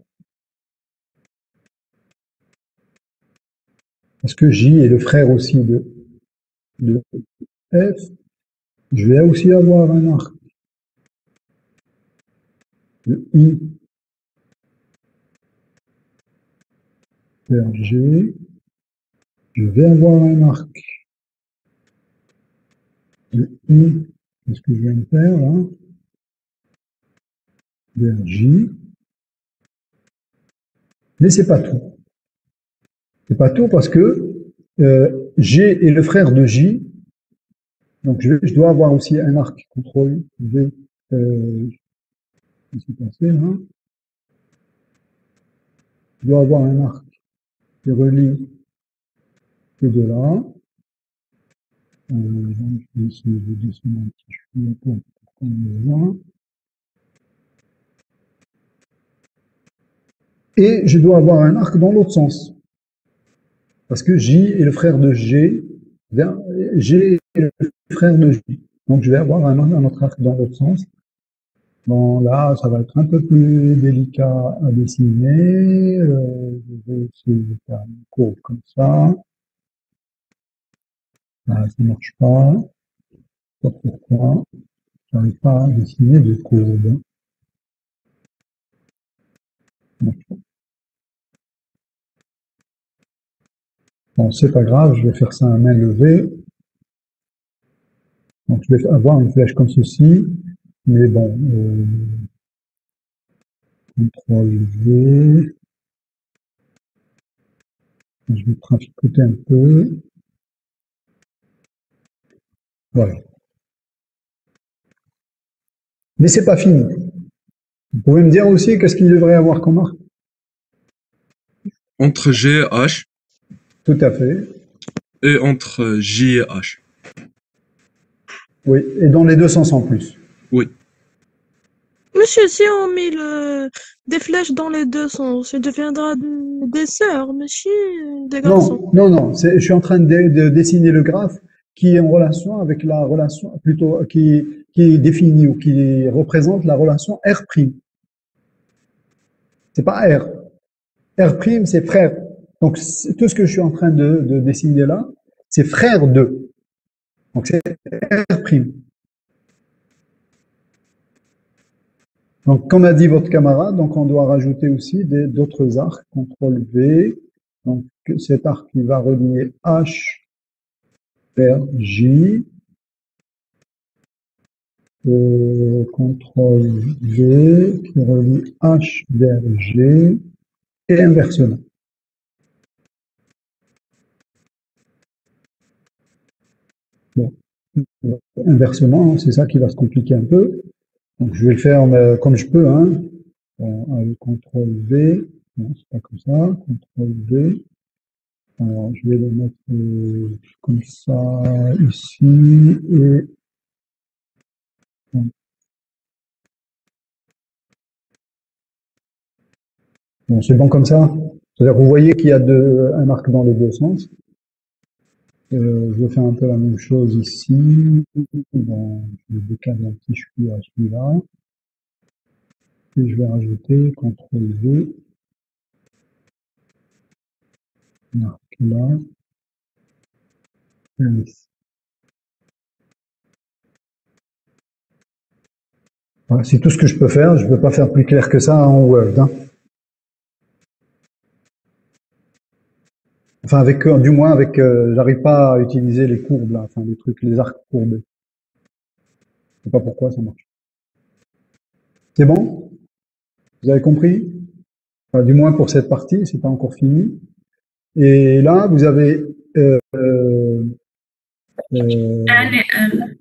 Parce que J est le frère aussi de F. Je vais aussi avoir un arc de I vers G. Je vais avoir un arc de I, qu'est-ce que je viens de faire là? Vers J. Mais c'est pas tout. C'est pas tout parce que G est le frère de J. Donc je dois avoir aussi un arc CTRL V. Qu'est-ce qui s'est passé là? Je dois avoir un arc qui relie ces deux-là. Donc je vais essayer de dessiner un petit peu pour qu'on le voit. Et je dois avoir un arc dans l'autre sens. Parce que J est le frère de G, G est le frère de J. Donc je vais avoir un autre arc dans l'autre sens. Bon, là, ça va être un peu plus délicat à dessiner. Je vais essayer de faire une courbe comme ça. Là, ça ne marche pas. Je sais pas pourquoi. Je n'arrive pas à dessiner de courbe. Bon, c'est pas grave, je vais faire ça à main levée. Donc, je vais avoir une flèche comme ceci. Mais bon, CTRL V. Je vais traficoter un peu. Voilà. Mais c'est pas fini. Vous pouvez me dire aussi qu'est-ce qu'il devrait avoir comme arc? Entre G et H, Tout à fait. et entre J et H. Oui, et dans les deux sens en plus. Oui. Monsieur, si on met des flèches dans les deux sens, ça deviendra des sœurs, monsieur, des garçons. Non. Je suis en train de dessiner le graphe qui est en relation avec la relation, plutôt qui définit ou qui représente la relation R'. C'est pas R. R', c'est frère. Donc tout ce que je suis en train de dessiner là, c'est frère de. Donc c'est R'. Donc, comme a dit votre camarade, donc on doit rajouter aussi d'autres arcs, CTRL V. Donc, cet arc qui va relier H vers J. CTRL V qui relie H vers G. Et inversement. Bon. Inversement, c'est ça qui va se compliquer un peu. Donc, je vais le faire comme je peux, hein. Avec CTRL V. Non, c'est pas comme ça. CTRL V. Alors, je vais le mettre comme ça ici et bon, c'est bon comme ça. C'est-à-dire que vous voyez qu'il y a un arc dans les deux sens. Je vais faire un peu la même chose ici. Bon, je vais décaler un petit chouïa à celui-là. Et je vais rajouter CTRL V. Un arc là. Et ici. Voilà, c'est tout ce que je peux faire. Je ne peux pas faire plus clair que ça en Word, hein. Enfin, du moins avec, j'arrive pas à utiliser les courbes là, enfin les trucs, les arcs courbés. Je sais pas pourquoi ça marche. C'est bon? Vous avez compris? Enfin, du moins pour cette partie, c'est pas encore fini. Et là, vous avez N et L.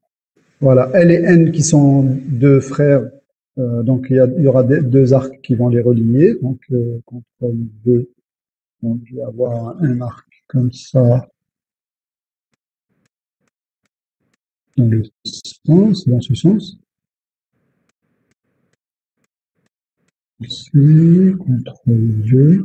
voilà, L et N qui sont deux frères. Donc il y aura deux arcs qui vont les relier. Donc CTRL V. Donc je vais avoir un arc comme ça dans ce sens. Ici, CTRL V.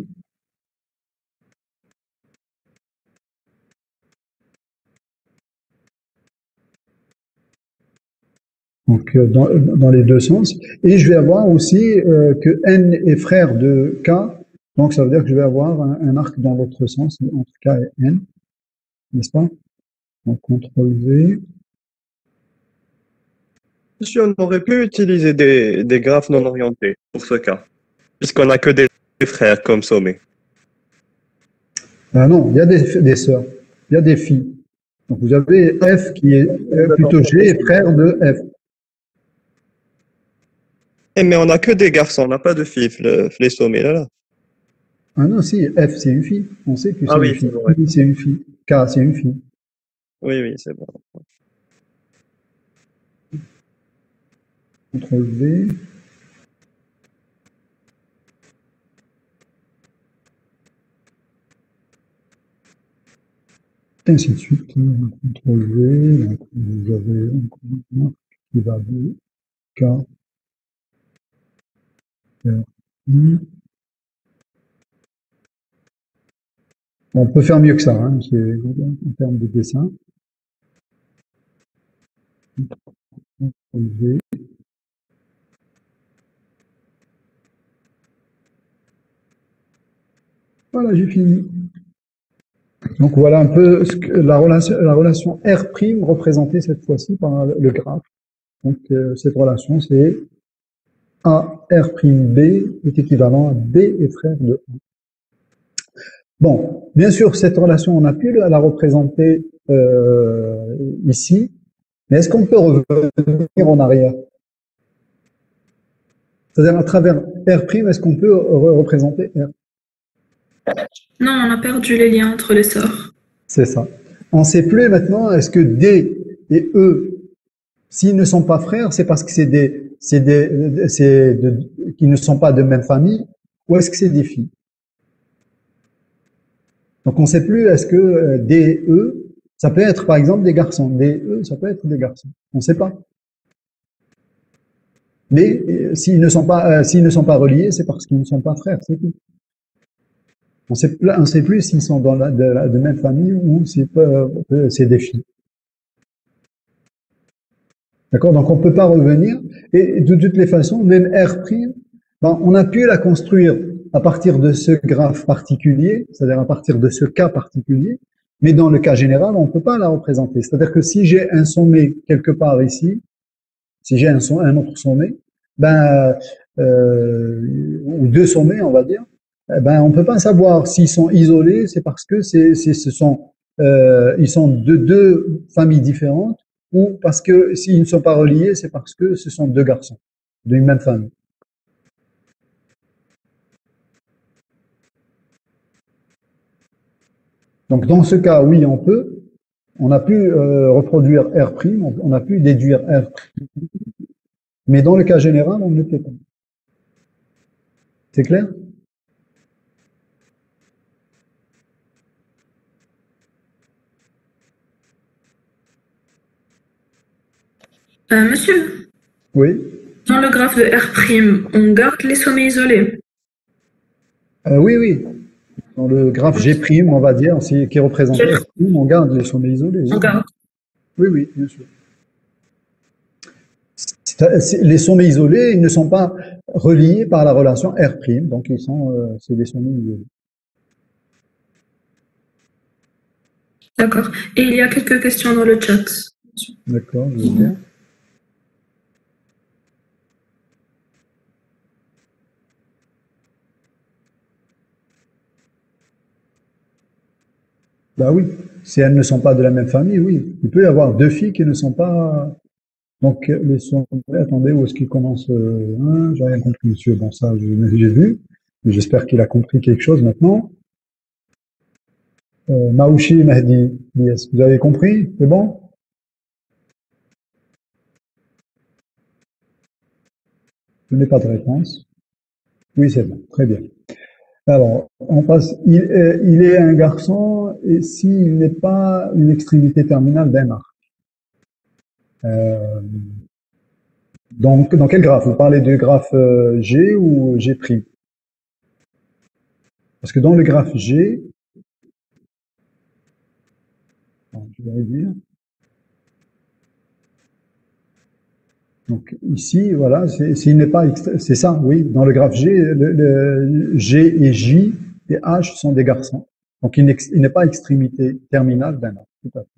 Donc dans les deux sens. Et je vais avoir aussi que N est frère de K. Donc ça veut dire que je vais avoir un arc dans l'autre sens entre K et N. N'est-ce pas? Donc CTRL V. Monsieur, on aurait pu utiliser des graphes non orientés pour ce cas, puisqu'on n'a que des frères comme sommet. Ah non, il y a des sœurs, il y a des filles. Donc vous avez F qui est plutôt G est frère de F. Mais on n'a que des garçons, on n'a pas de filles, les sommets là. Ah non, si, F c'est une fille. On sait que c'est Ah oui, une fille. c'est vrai. I c'est une fille. K c'est une fille. Oui, c'est bon. CTRL V. Et ainsi de suite. CTRL V. Donc vous avez un arc qui va de K vers I. On peut faire mieux que ça, hein, en termes de dessin. CTRL V. Voilà, j'ai fini. Donc voilà un peu la relation R' représentée cette fois-ci par le graphe. Donc cette relation c'est A R'B est équivalent à B est frère de A. Bon, bien sûr cette relation on a pu la représenter ici, mais est-ce qu'on peut revenir en arrière? C'est-à-dire à travers R', est-ce qu'on peut représenter R? Non, on a perdu les liens entre les sœurs. C'est ça. On ne sait plus maintenant, est-ce que D et E, s'ils ne sont pas frères, c'est parce que qui ne sont pas de même famille, ou est-ce que c'est des filles? Donc on ne sait plus, est-ce que D et E, ça peut être par exemple des garçons. D et E, ça peut être des garçons. On ne sait pas. Mais s'ils ne sont pas reliés, c'est parce qu'ils ne sont pas frères, c'est tout. On ne sait plus s'ils sont de même famille ou c'est des filles. D'accord? Donc on ne peut pas revenir. Et de toutes les façons, même R', ben, on a pu la construire à partir de ce graphe particulier, c'est-à-dire à partir de ce cas particulier, mais dans le cas général, on ne peut pas la représenter. C'est-à-dire que si j'ai un sommet quelque part ici, si j'ai un autre sommet, ben, ou deux sommets, on va dire, ben, on peut pas savoir s'ils sont isolés, c'est parce que ils sont de deux familles différentes, ou parce que s'ils ne sont pas reliés, c'est parce que ce sont deux garçons d'une même famille. Donc dans ce cas, oui, on peut, On a pu reproduire R', on a pu déduire R', mais dans le cas général, on ne peut pas. C'est clair? Monsieur, Oui. dans le graphe de R', on garde les sommets isolés. Oui, oui. Dans le graphe G', on va dire, qui représente R', on garde les sommets isolés. On garde. Oui, oui, bien sûr. Les sommets isolés, ils ne sont pas reliés par la relation R', donc c'est des sommets isolés. D'accord. Et il y a quelques questions dans le chat. D'accord, je veux bien. Bah oui, si elles ne sont pas de la même famille, oui. Il peut y avoir deux filles qui ne sont pas. Donc les sommets, attendez, où est-ce qu'ils commencent j'ai rien compris, monsieur. Bon, ça, j'ai vu. Mais j'espère qu'il a compris quelque chose maintenant. Maouchi Mahdi, est-ce que vous avez compris? C'est bon? Je n'ai pas de réponse. Oui, c'est bon. Très bien. Alors, on passe. Il est un garçon et s'il n'est pas une extrémité terminale d'un arc. Donc, dans quel graphe? Vous parlez du graphe G ou G'? Parce que dans le graphe G, je vais dire. Donc ici, voilà, s'il n'est pas, c'est ça, oui. Dans le graphe G, le G et J et H sont des garçons. Donc il n'est pas extrémité terminale d'un arc. Tout à fait.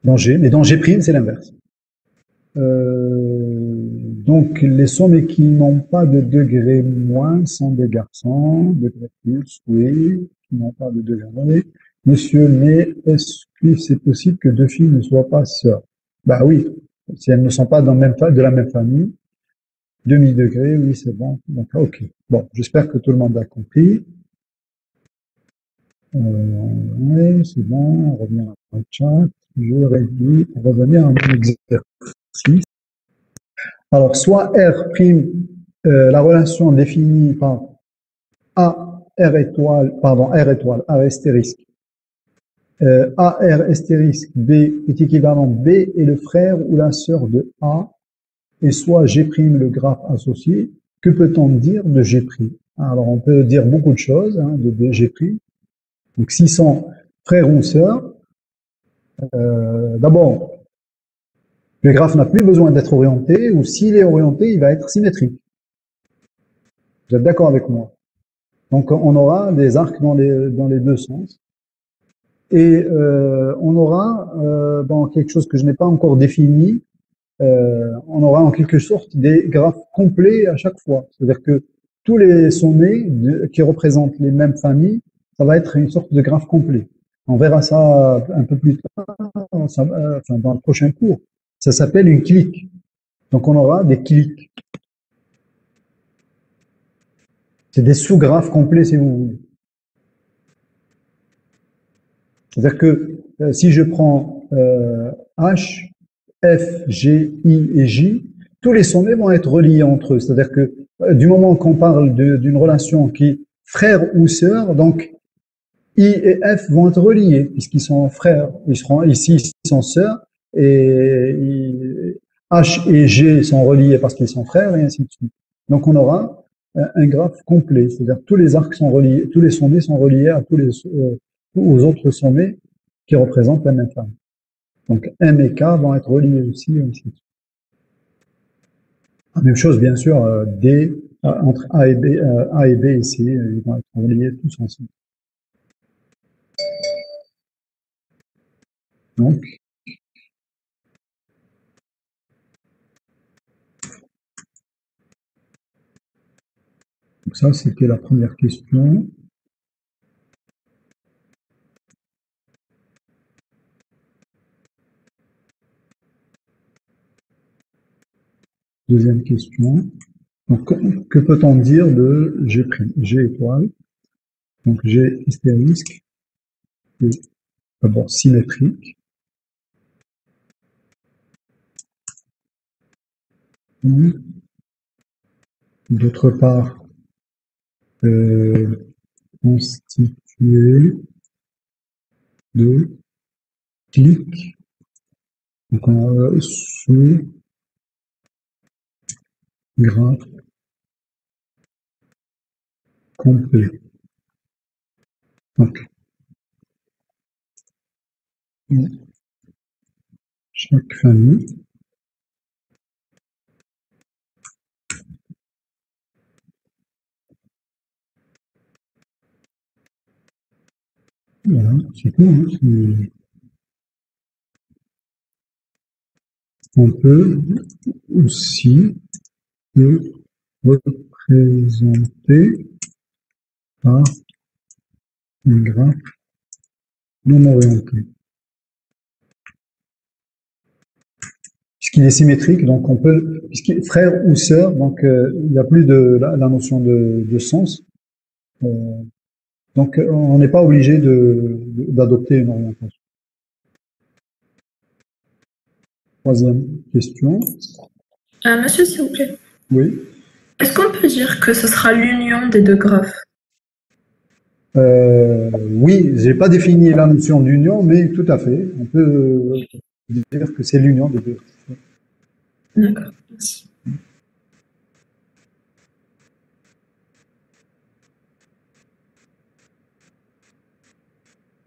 Dans G, mais dans G', c'est l'inverse. Donc les sommets qui n'ont pas de degré moins sont des garçons, degré plus, oui, qui n'ont pas de degré moins. Monsieur, mais est-ce que c'est possible que deux filles ne soient pas sœurs? Bah oui, si elles ne sont pas de la même famille, demi-degré, oui, c'est bon. Donc, ok. Bon, j'espère que tout le monde a compris. Oui, c'est bon, on revient dans le chat. Je réduis pour revenir à mon exercice. Alors, soit R', la relation définie par A, R étoile, pardon, R étoile, A astérisque, AR astérisque B est équivalent B est le frère ou la sœur de A, et soit G' le graphe associé. Que peut-on dire de G'? Alors, on peut dire beaucoup de choses de G'. Donc, s'ils sont frères ou sœurs, d'abord, le graphe n'a plus besoin d'être orienté, ou s'il est orienté, il va être symétrique. Vous êtes d'accord avec moi? Donc, on aura des arcs dans les deux sens. Et on aura, dans quelque chose que je n'ai pas encore défini, on aura en quelque sorte des graphes complets à chaque fois. C'est-à-dire que tous les sommets qui représentent les mêmes familles, ça va être une sorte de graphe complet. On verra ça un peu plus tard, enfin, dans le prochain cours. Ça s'appelle une clique. Donc on aura des cliques. C'est des sous-graphes complets si vous voulez. C'est-à-dire que si je prends H, F, G, I et J, tous les sommets vont être reliés entre eux. C'est-à-dire que du moment qu'on parle d'une relation qui est frère ou sœur, donc I et F vont être reliés puisqu'ils sont frères. Ils seront ici, ils sont sœurs, et H et G sont reliés parce qu'ils sont frères, et ainsi de suite. Donc on aura un graphe complet, c'est-à-dire tous les arcs sont reliés, tous les sommets sont reliés à aux autres sommets qui représentent la même famille. Donc M et K vont être reliés aussi, et ainsi de suite. La même chose, bien sûr, D, entre A et B et C, ils vont être reliés tous ensemble. Donc, ça, c'était la première question. Deuxième question. Donc, que peut-on dire de G', G étoile? Donc G astérisque est d'abord symétrique. D'autre part, constitué de clics. Donc on a sous-graphe complet. Donc, chaque famille voilà, c'est tout. Hein, on peut aussi le représenter par un graphe non orienté. Puisqu'il est symétrique, donc on peut, puisqu'il est frère ou sœur, donc il n'y a plus de la notion de sens. Donc on n'est pas obligé d'adopter une orientation. Troisième question. Monsieur, s'il vous plaît. Oui. Est-ce qu'on peut dire que ce sera l'union des deux graphes? Oui, j'ai pas défini la notion d'union, mais tout à fait. On peut dire que c'est l'union des deux. D'accord, merci.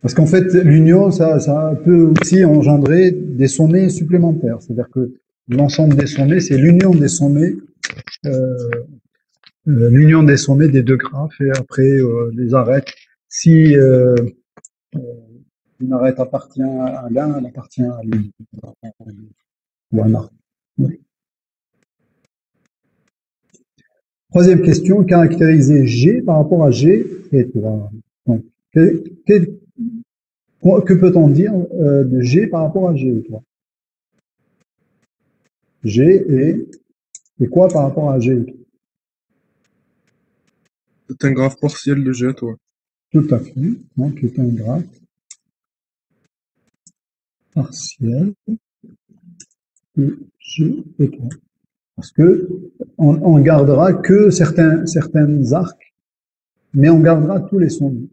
Parce qu'en fait, l'union, ça peut aussi engendrer des sommets supplémentaires. C'est-à-dire que l'ensemble des sommets, c'est l'union des sommets, l'union des sommets des deux graphes, et après les arêtes. Si une arête appartient à l'un, elle appartient à l'autre. Ou à un arc. Oui. Troisième question, caractériser G par rapport à G et 3. Donc, que peut-on dire de G par rapport à G et 3? G et quoi par rapport à G et 3? C'est un graphe partiel de G, toi. Tout à fait. Donc, c'est un graphe partiel de G et 3. Parce que on gardera que certains arcs, mais on gardera tous les sommets.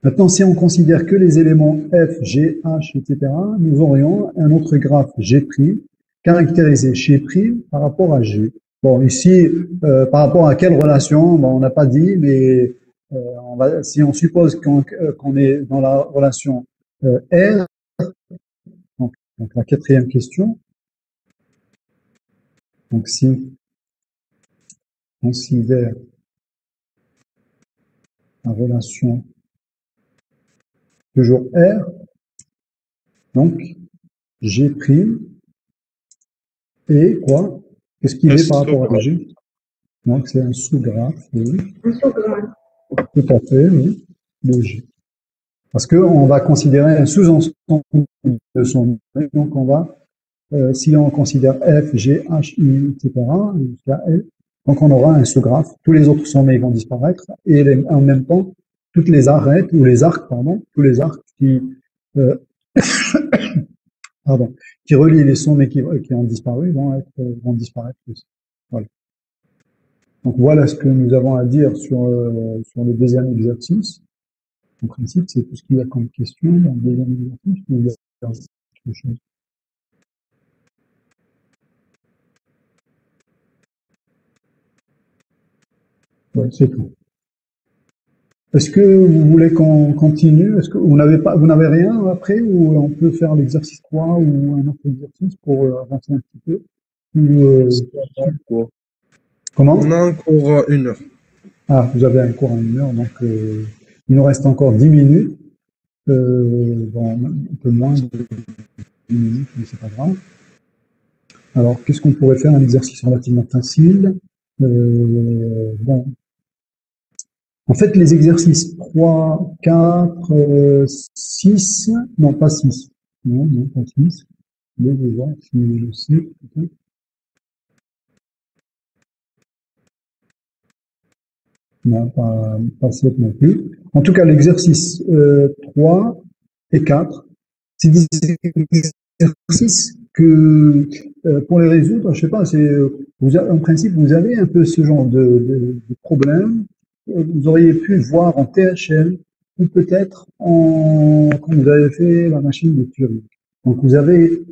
Maintenant, si on considère que les éléments F, G, H, etc., nous aurions un autre graphe G', caractérisé chez prime par rapport à G. Bon, ici, par rapport à quelle relation, bon, on n'a pas dit, mais si on suppose qu'on est dans la relation R, donc la quatrième question, donc si on considère la relation toujours R, donc G' et quoi? Qu'est-ce qu'il est par rapport à G? Donc c'est un sous-graphe, oui. Un sous-graphe. Tout à fait, oui, de G. Parce qu'on va considérer un sous-ensemble de sommets, donc on va, si on considère F, G, H, I, etc., jusqu'à L, donc on aura un sous-graphe, tous les autres sommets vont disparaître, et en même temps, toutes les arêtes, ou les arcs, pardon, tous les arcs qui, qui relient les sommets qui ont disparu vont disparaître aussi. Voilà. Donc voilà ce que nous avons à dire sur le deuxième exercice. En principe, c'est tout ce qu'il y a comme question dans le deuxième exercice. Il y a autre chose. Ouais, c'est tout. Est-ce que vous voulez qu'on continue? Est-ce que vous n'avez rien après, ou on peut faire l'exercice 3 ou un autre exercice pour avancer un petit peu? Comment? On a un cours à 1 heure. Ah, vous avez un cours à 1 heure, donc il nous reste encore 10 minutes. Bon, un peu moins de 10 minutes, mais c'est pas grave. Alors, qu'est-ce qu'on pourrait faire? Un exercice relativement facile. Bon. En fait, les exercices 3, 4, 6, non, pas 6. Non, pas 6. Je vais voir si je sais, peut-être. Non, pas 7 non plus. En tout cas, l'exercice 3 et 4, c'est des exercices que, pour les résoudre, je sais pas, en principe, vous avez un peu ce genre de problème. Vous auriez pu voir en THL ou peut-être quand vous avez fait la machine de Turing. Donc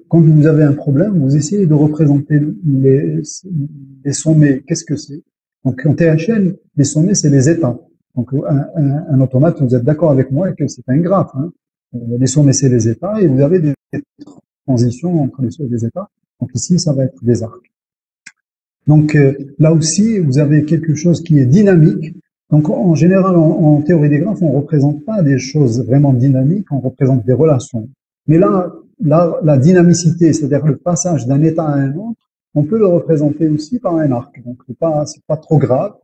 quand vous avez un problème, vous essayez de représenter les sommets. Qu'est-ce que c'est? Donc en THL, les sommets, c'est les états. Donc un automate, vous êtes d'accord avec moi que c'est un graphe. Hein. Les sommets, c'est les états, et vous avez des transitions entre les états. Donc ici, ça va être des arcs. Donc là aussi, vous avez quelque chose qui est dynamique. Donc en général, en théorie des graphes, on ne représente pas des choses vraiment dynamiques, on représente des relations. Mais là, la dynamicité, c'est-à-dire le passage d'un état à un autre, on peut le représenter aussi par un arc. Donc c'est pas trop grave.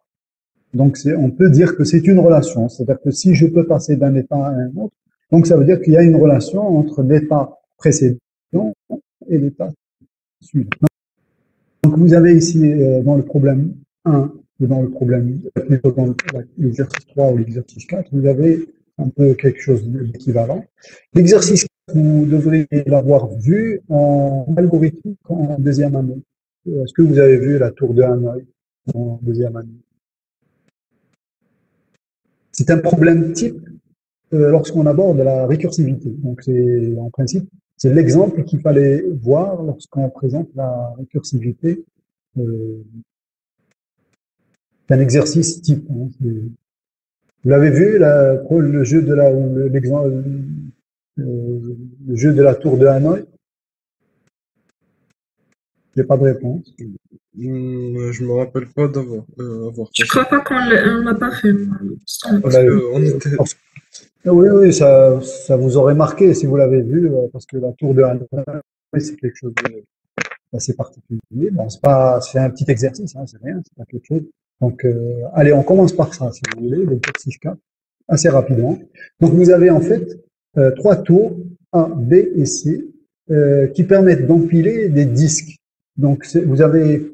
Donc on peut dire que c'est une relation. C'est-à-dire que si je peux passer d'un état à un autre, donc ça veut dire qu'il y a une relation entre l'état précédent et l'état suivant. Donc vous avez ici dans le problème 1 ou dans le problème, plutôt dans l'exercice 3 ou l'exercice 4, vous avez un peu quelque chose d'équivalent. L'exercice, vous devriez l'avoir vu en algorithmique en deuxième année. Est-ce que vous avez vu la tour de Hanoï en deuxième année? C'est un problème type lorsqu'on aborde la récursivité. Donc en principe, c'est l'exemple qu'il fallait voir lorsqu'on présente la récursivité. C'est un exercice type. Hein, vous l'avez vu, le jeu de le jeu de la tour de Hanoï? J'ai pas de réponse. Je me rappelle pas d'avoir Je fait ça. crois pas qu'on l'a pas fait. Parce que on était. Oui, ça vous aurait marqué si vous l'avez vu, parce que la tour de Hanoï, c'est quelque chose d'assez particulier. Bon, c'est un petit exercice, hein, c'est rien, c'est pas quelque chose. Donc, allez, on commence par ça, si vous voulez, l'exercice 4, assez rapidement. Donc, vous avez en fait 3 tours, A, B et C, qui permettent d'empiler des disques. Donc, vous avez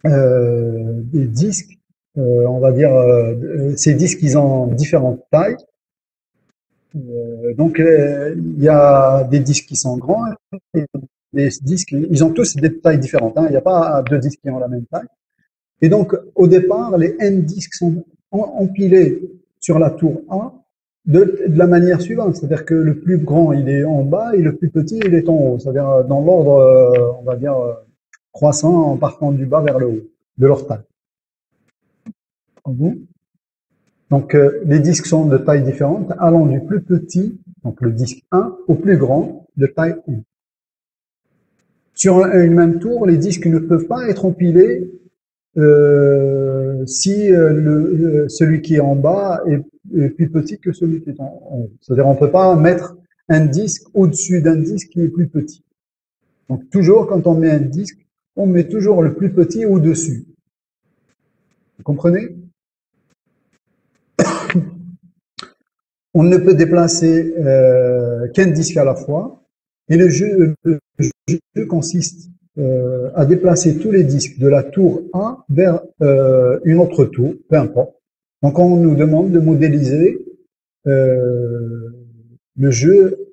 des disques, on va dire, ces disques, ils ont différentes tailles. Donc, il y a des disques qui sont grands, et des disques, ils ont tous des tailles différentes. Hein. Il n'y a pas 2 disques qui ont la même taille. Et donc, au départ, les n disques sont empilés sur la tour A de la manière suivante. C'est-à-dire que le plus grand, il est en bas et le plus petit, il est en haut. C'est-à-dire dans l'ordre, on va dire, croissant en partant du bas vers le haut, de leur taille. Donc, les disques sont de tailles différentes, allant du plus petit, donc le disque 1, au plus grand, de taille 1. Sur une même tour, les disques ne peuvent pas être empilés si celui qui est en bas est plus petit que celui qui est en haut. C'est-à-dire on ne peut pas mettre un disque au-dessus d'un disque qui est plus petit. Donc toujours quand on met un disque, on met toujours le plus petit au-dessus. Vous comprenez? On ne peut déplacer qu'un disque à la fois, et le jeu consiste à déplacer tous les disques de la tour A vers une autre tour, peu importe. Donc on nous demande de modéliser le jeu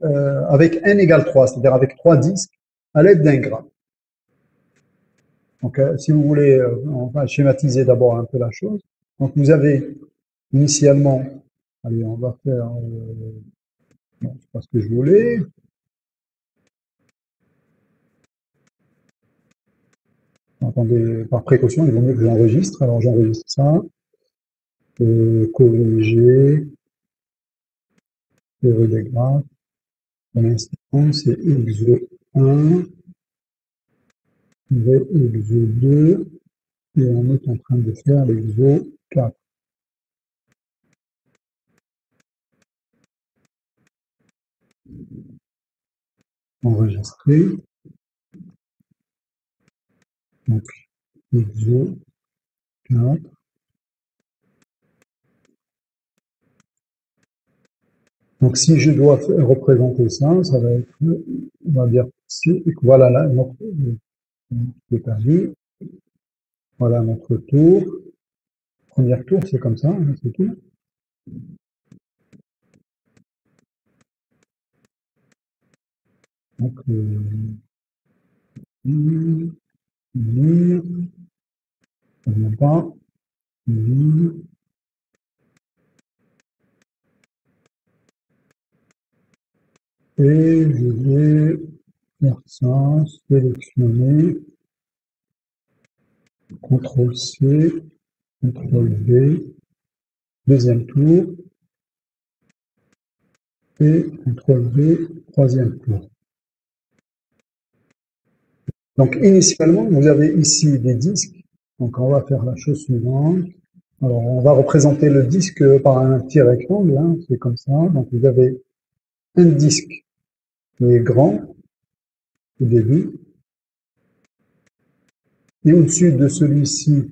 avec n égale 3, c'est-à-dire avec 3 disques à l'aide d'un graphe. Donc si vous voulez, on va schématiser d'abord un peu la chose. Donc vous avez initialement, allez, on va faire, non, c'est pas ce que je voulais. Attendez, par précaution, il vaut mieux que j'enregistre. Alors j'enregistre ça. Corriger. Théorie des graphes. Pour l'instant, c'est exo 1. Exo 2. Et on est en train de faire l'exo 4. Enregistrer. Donc, exo 4. Donc, si je dois représenter ça, ça va être, on va dire, voilà là, notre, perdu. Voilà notre tour. Première tour, c'est comme ça, hein, c'est tout. Donc, ça vient pas, et je vais faire ça, sélectionner, CTRL-C, CTRL-V, deuxième tour, et CTRL-V, troisième tour. Donc, initialement, vous avez ici des disques. Donc, on va faire la chose suivante. Alors, on va représenter le disque par un petit rectangle, hein, c'est comme ça. Donc, vous avez un disque qui est grand au début. Et au-dessus de celui-ci,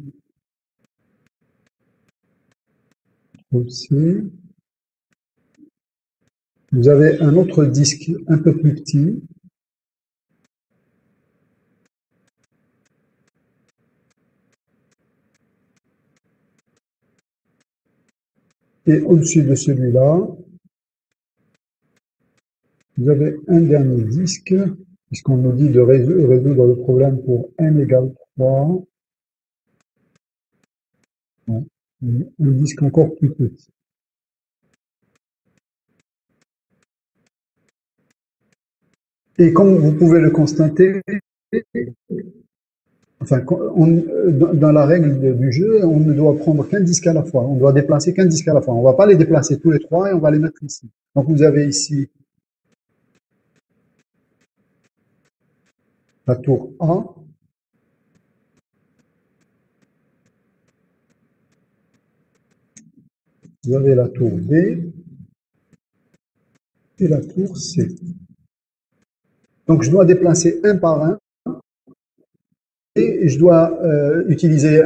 aussi, vous avez un autre disque un peu plus petit. Et au-dessus de celui-là, vous avez un dernier disque, puisqu'on nous dit de résoudre le problème pour n égale 3. Bon, un disque encore plus petit. Et comme vous pouvez le constater, enfin, dans la règle du jeu, on ne doit prendre qu'un disque à la fois. On doit déplacer qu'un disque à la fois. On ne va pas les déplacer tous les trois et on va les mettre ici. Donc vous avez ici la tour A. Vous avez la tour B et la tour C. Donc je dois déplacer un par un et je dois utiliser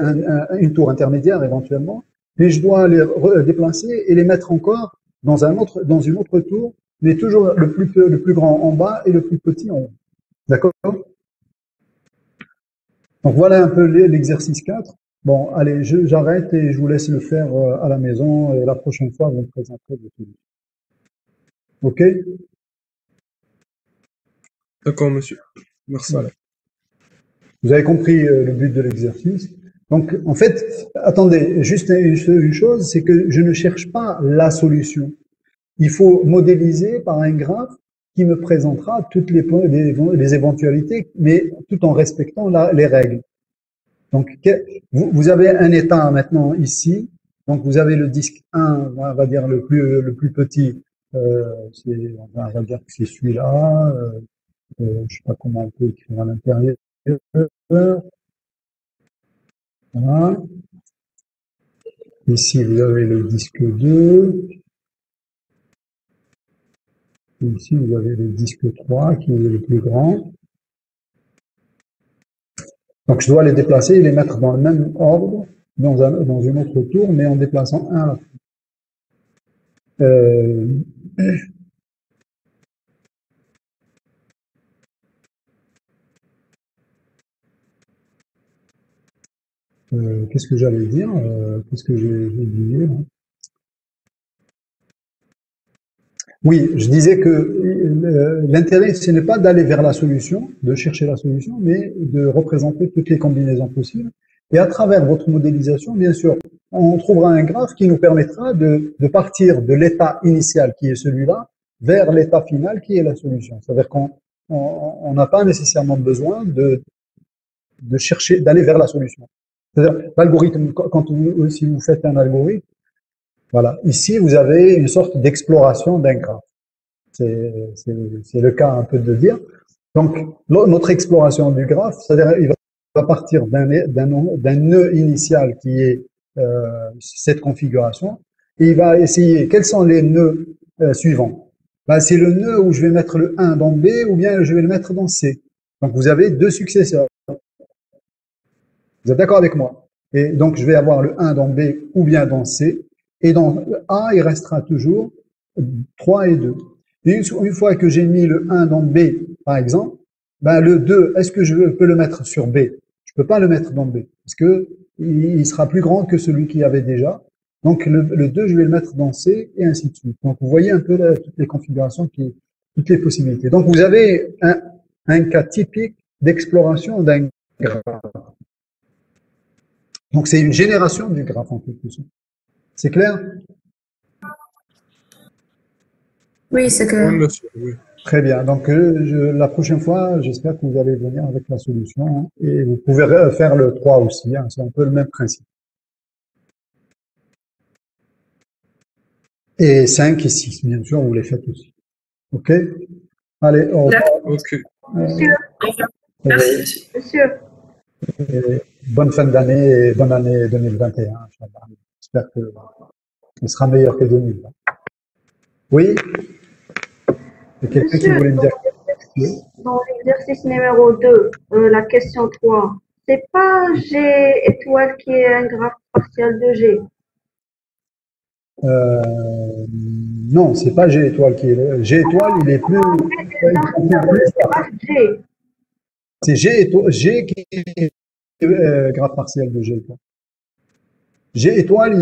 une tour intermédiaire éventuellement, mais je dois les déplacer et les mettre encore dans une autre tour, mais toujours le plus grand en bas et le plus petit en haut. D'accord? Donc voilà un peu l'exercice 4. Bon, allez, j'arrête et je vous laisse le faire à la maison. Et la prochaine fois, vous me présenterez vos solutions. OK? D'accord, monsieur. Merci. Voilà. Vous avez compris le but de l'exercice. Donc, en fait, attendez, juste une chose, c'est que je ne cherche pas la solution. Il faut modéliser par un graphe qui me présentera toutes les éventualités, mais tout en respectant les règles. Donc, vous avez un état maintenant ici. Donc, vous avez le disque 1, on va dire le plus petit, on va dire que c'est celui-là. Je ne sais pas comment on peut écrire à l'intérieur. Voilà. Ici, vous avez le disque 2. Ici, vous avez le disque 3 qui est le plus grand. Donc, je dois les déplacer et les mettre dans le même ordre, dans une autre tour, mais en déplaçant un à la fois. Qu'est-ce que j'allais dire? Qu'est-ce que j'ai oublié? Oui, je disais que l'intérêt, ce n'est pas d'aller vers la solution, de chercher la solution, mais de représenter toutes les combinaisons possibles. Et à travers votre modélisation, bien sûr, on trouvera un graphe qui nous permettra de partir de l'état initial, qui est celui-là, vers l'état final, qui est la solution. C'est-à-dire qu'on n'a pas nécessairement besoin de chercher, d'aller vers la solution. C'est-à-dire, l'algorithme, si vous faites un algorithme, voilà. Ici, vous avez une sorte d'exploration d'un graphe. C'est le cas un peu de dire. Donc, notre exploration du graphe, c'est-à-dire, il va partir d'un nœud initial qui est cette configuration, et il va essayer quels sont les nœuds suivants. Ben, c'est le nœud où je vais mettre le 1 dans B, ou bien je vais le mettre dans C. Donc, vous avez deux successeurs. Vous êtes d'accord avec moi? Et donc, je vais avoir le 1 dans B ou bien dans C. Et dans A, il restera toujours 3 et 2. Et une fois que j'ai mis le 1 dans B, par exemple, ben le 2, est-ce que je peux le mettre sur B? Je peux pas le mettre dans B. Parce que il sera plus grand que celui qu'il y avait déjà. Donc le 2, je vais le mettre dans C et ainsi de suite. Donc vous voyez un peu toutes les configurations, toutes les possibilités. Donc vous avez un cas typique d'exploration d'un graphe. Donc c'est une génération du graphe en quelque sorte. C'est clair? Oui, c'est Oui, clair. monsieur, oui. Très bien. Donc la prochaine fois, j'espère que vous allez venir avec la solution, hein, et vous pouvez faire le 3 aussi, hein, c'est un peu le même principe. Et 5 et 6, bien sûr, vous les faites aussi. OK? Allez, au revoir. Ok. Monsieur, Merci, monsieur. monsieur, Et bonne fin d'année et bonne année 2021. Inch'Allah. J'espère que ce sera meilleur que 2020. Oui? C'est quelqu'un qui monsieur, voulait me dire. Oui. dans l'exercice numéro 2, la question 3, c'est pas G étoile qui est un graphe partiel de G. Non, c'est pas G étoile qui est. G étoile, il est plus. Il contient plus d'arcs. Graphe G. C'est G qui est graphe partiel de G étoile. G étoile,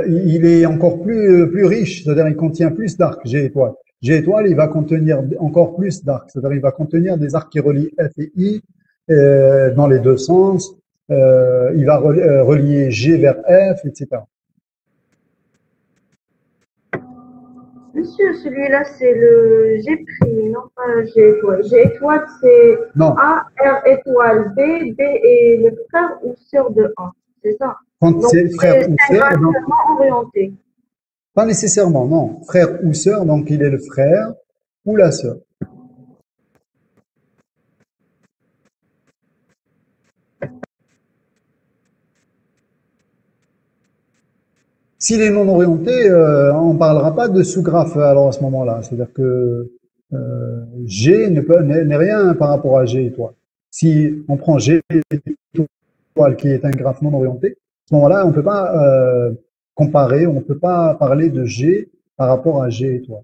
il est encore plus riche, c'est-à-dire il contient plus d'arcs, G étoile. G étoile, il va contenir encore plus d'arcs, c'est-à-dire il va contenir des arcs qui relient F et I dans les deux sens. Il va relier G vers F, etc. Monsieur, celui-là, c'est le G', non pas G étoile. G étoile, c'est Non, A, R étoile, B, B est le frère ou sœur de A. C'est ça. quand Donc, c'est frère ou c'est un sœur, graphe donc, seulement orienté. pas nécessairement, non. Frère ou sœur, donc il est le frère ou la sœur. S'il est non orienté, on ne parlera pas de sous-graphe alors à ce moment-là. C'est-à-dire que G n'est rien par rapport à G étoile. Si on prend G étoile qui est un graphe non orienté, à ce moment-là, on ne peut pas comparer, on ne peut pas parler de G par rapport à G étoile.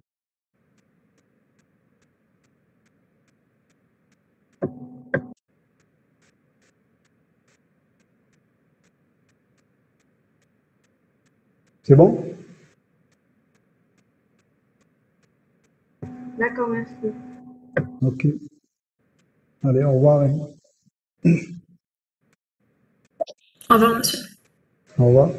C'est bon? D'accord, merci. Ok. Allez, au revoir. Au revoir, monsieur. Au revoir.